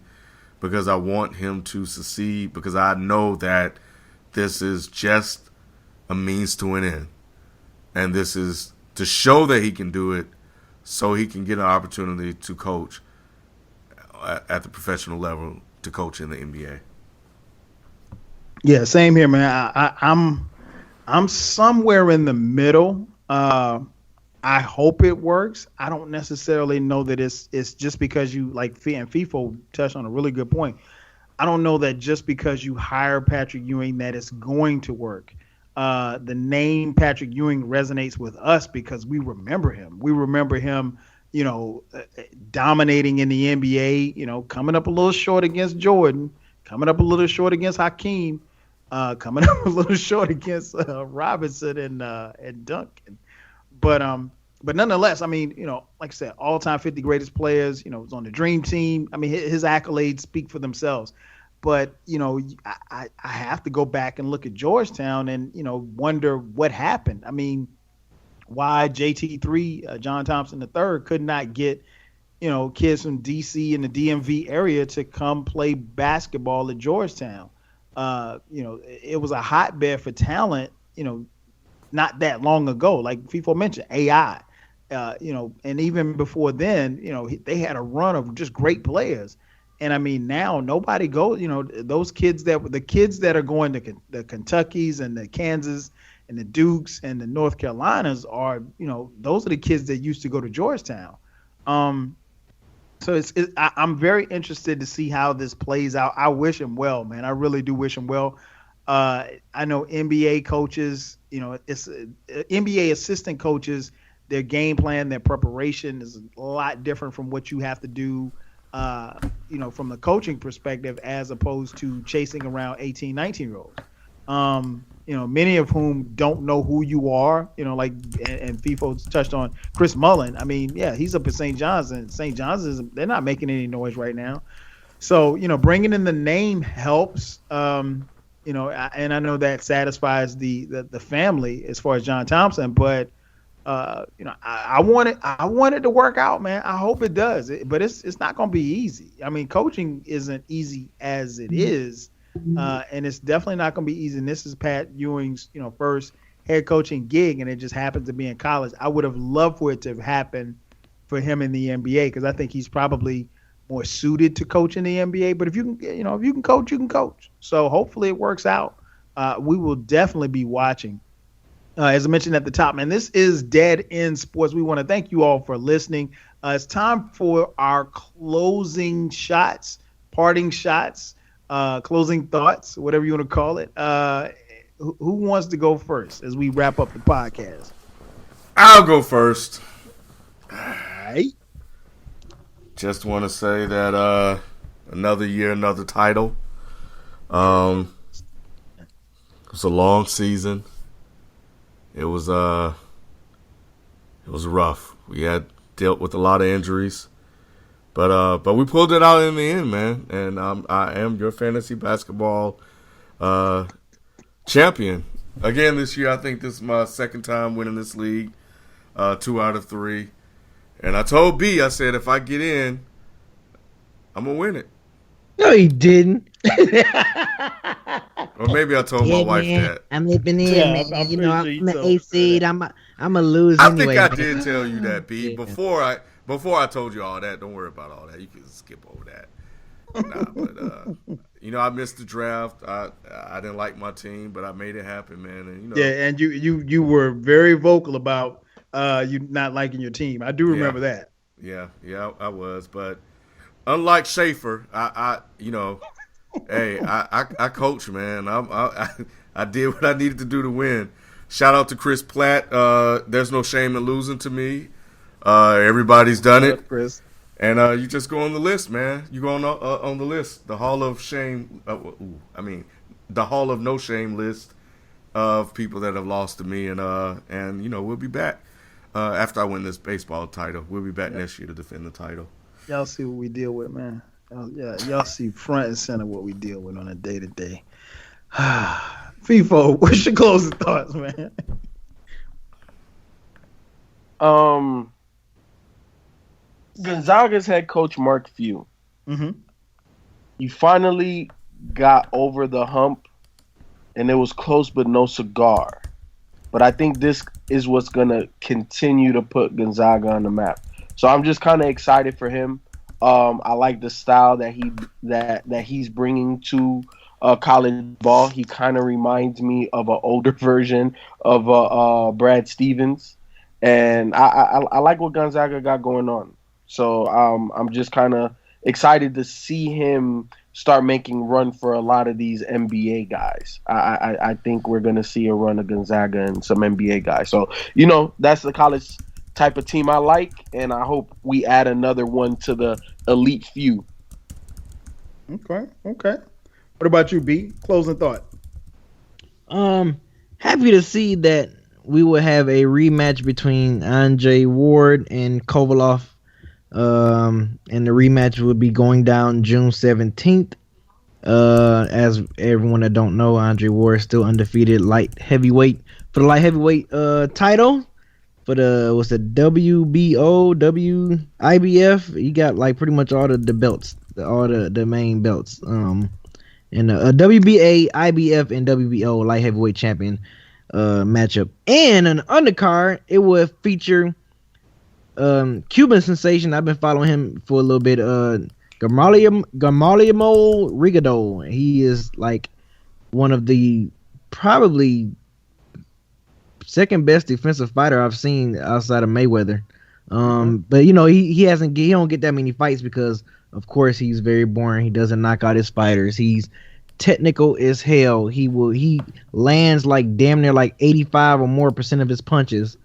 because I want him to succeed, because I know that this is just a means to an end. and this is to show that he can do it, so he can get an opportunity to coach at the professional level, to coach in the NBA. Yeah, same here, man. I'm somewhere in the middle. I hope it works. I don't necessarily know that it's just because you and FIFO touched on a really good point. I don't know that just because you hire Patrick Ewing that it's going to work. The name Patrick Ewing resonates with us because we remember him. We remember him, dominating in the NBA, coming up a little short against Jordan, coming up a little short against Hakeem, coming up a little short against Robinson and Duncan. But nonetheless, I mean, like I said, all-time 50 greatest players, was on the dream team. I mean, his accolades speak for themselves. But, I have to go back and look at Georgetown and, wonder what happened. I mean, why JT3, John Thompson III, could not get, kids from D.C. and the DMV area to come play basketball at Georgetown. It was a hotbed for talent, not that long ago. Like FIFO mentioned, AI, and even before then, they had a run of just great players. And I mean, now nobody goes, those kids the kids that are going to the Kentuckys and the Kansas and the Dukes and the North Carolinas are, those are the kids that used to go to Georgetown. So I'm very interested to see how this plays out. I wish him well, man. I really do wish him well. I know NBA coaches, it's NBA assistant coaches, their game plan, their preparation is a lot different from what you have to do, from the coaching perspective, as opposed to chasing around 18, 19-year-olds. Many of whom don't know who you are, and FIFO touched on Chris Mullen. I mean, yeah, he's up at St. John's, and St. John's they're not making any noise right now. So, bringing in the name helps, and I know that satisfies the family as far as John Thompson, but I want it to work out, man. I hope it does, but it's not going to be easy. I mean, coaching isn't easy as it is, and it's definitely not going to be easy. And this is Pat Ewing's, first head coaching gig, and it just happens to be in college. I would have loved for it to have happened for him in the NBA, because I think he's probably more suited to coach in the NBA. But if you can coach, you can coach. So hopefully it works out. We will definitely be watching. As I mentioned at the top, man, this is Dead End Sports. We want to thank you all for listening. It's time for our closing shots, parting shots, closing thoughts, whatever you want to call it. Who wants to go first as we wrap up the podcast? I'll go first. All right. Just want to say that another year, another title. It was a long season. It was rough. We had dealt with a lot of injuries, but we pulled it out in the end, man. And I am your fantasy basketball champion again this year. I think this is my second time winning this league, 2 out of 3. And I told B, I said, if I get in, I'm gonna win it. No, he didn't. Or maybe I told my wife that. I'm living in, man. I'm I'm sure an A seed. I'm a lose I anyway. think I did tell you that, B. Before I told you all that. Don't worry about all that. You can skip over that. Nah, but I missed the draft. I didn't like my team, but I made it happen, man. And Yeah, and you were very vocal about you not liking your team. I do remember that. Yeah, I was. But unlike Schaefer, hey, I coach, man. I did what I needed to do to win. Shout out to Chris Platt. There's no shame in losing to me. Everybody's done it. Chris. And you just go on the list, man. You go on the list, the Hall of Shame. The Hall of No Shame list of people that have lost to me, and we'll be back after I win this baseball title. We'll be back next year to defend the title. Y'all see what we deal with, man. Y'all see front and center what we deal with on a day-to-day. FIFO, what's your closing thoughts, man? Gonzaga's head coach Mark Few. Mm-hmm. He finally got over the hump, and it was close but no cigar. but I think this is what's going to continue to put Gonzaga on the map. So I'm just kind of excited for him. I like the style that he's bringing to college ball. He kind of reminds me of an older version of Brad Stevens, and I like what Gonzaga got going on. So I'm just kind of excited to see him start making run for a lot of these NBA guys. I think we're going to see a run of Gonzaga and some NBA guys. So, that's the college type of team I like, and I hope we add another one to the elite few. Okay. What about you, B? Closing thought. Happy to see that we will have a rematch between Andre Ward and Kovalev. And the rematch will be going down June 17th. As everyone that don't know, Andre Ward is still undefeated light heavyweight for the light heavyweight title. For the WBO, IBF, he got like pretty much all the belts, all the main belts. And a WBA, IBF, and WBO light heavyweight champion matchup. And an undercard, it will feature Cuban sensation. I've been following him for a little bit. Gamaliel Rigado. He is like one of the probably second best defensive fighter I've seen outside of Mayweather. But he don't get that many fights because of course he's very boring. He doesn't knock out his fighters. He's technical as hell. He lands like damn near like 85 or more % of his punches.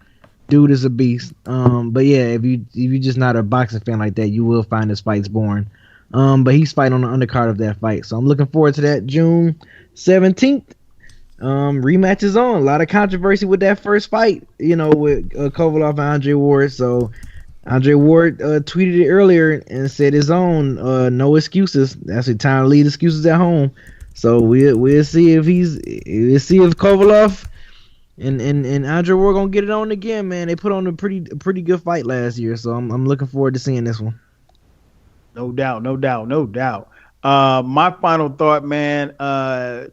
Dude is a beast. But yeah, if you just not a boxing fan like that, you will find his fights boring. But he's fighting on the undercard of that fight. So I'm looking forward to that June 17th. Rematch is on. A lot of controversy with that first fight, with Kovalev and Andre Ward. So Andre Ward tweeted it earlier and said his own, no excuses. That's the time to leave excuses at home. So we'll see if Kovalev and Andre Ward gonna get it on again, man. They put on a pretty good fight last year, so I'm looking forward to seeing this one. No doubt. My final thought, man,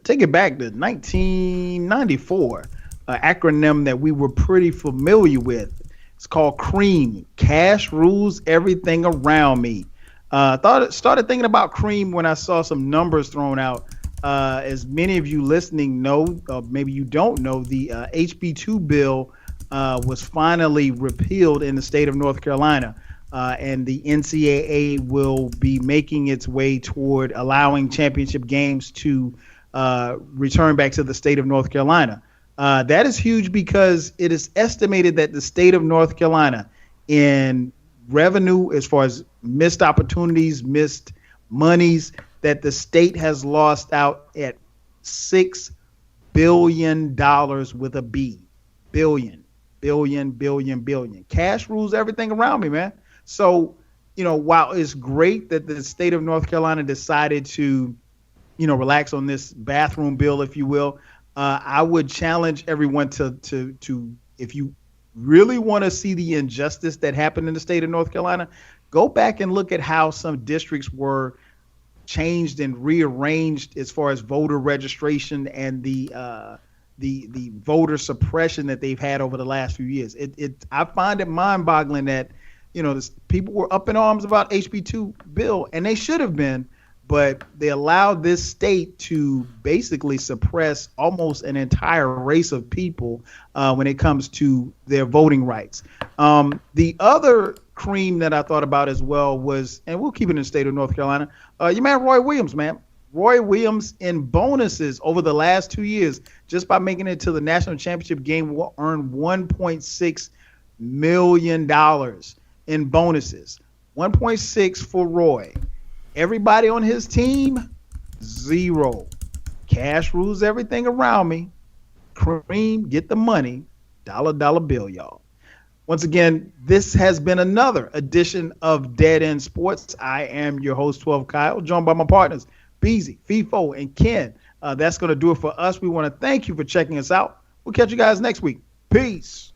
take it back to 1994, an acronym that we were pretty familiar with. It's called CREAM. Cash rules everything around me. Started thinking about CREAM when I saw some numbers thrown out. As many of you listening know, maybe you don't know, the HB2 bill was finally repealed in the state of North Carolina. And the NCAA will be making its way toward allowing championship games to return back to the state of North Carolina. That is huge because it is estimated that the state of North Carolina in revenue, as far as missed opportunities, missed monies, that the state has lost out at $6 billion with a B. Billion. Cash rules everything around me, man. So, while it's great that the state of North Carolina decided to, relax on this bathroom bill, if you will, I would challenge everyone to if you really want to see the injustice that happened in the state of North Carolina, go back and look at how some districts were changed and rearranged as far as voter registration and the voter suppression that they've had over the last few years. I find it mind-boggling that people were up in arms about HB2 bill, and they should have been, but they allowed this state to basically suppress almost an entire race of people when it comes to their voting rights. The other cream that I thought about as well was, and we'll keep it in the state of North Carolina, your man Roy Williams, man. Roy Williams in bonuses over the last 2 years, just by making it to the national championship game, will earn $1.6 million in bonuses. 1.6 for Roy. Everybody on his team, 0. Cash rules everything around me. Cream, get the money. Dollar bill, y'all. Once again, this has been another edition of Dead End Sports. I am your host, 12 Kyle, joined by my partners, Beezy, FIFO, and Ken. That's going to do it for us. We want to thank you for checking us out. We'll catch you guys next week. Peace.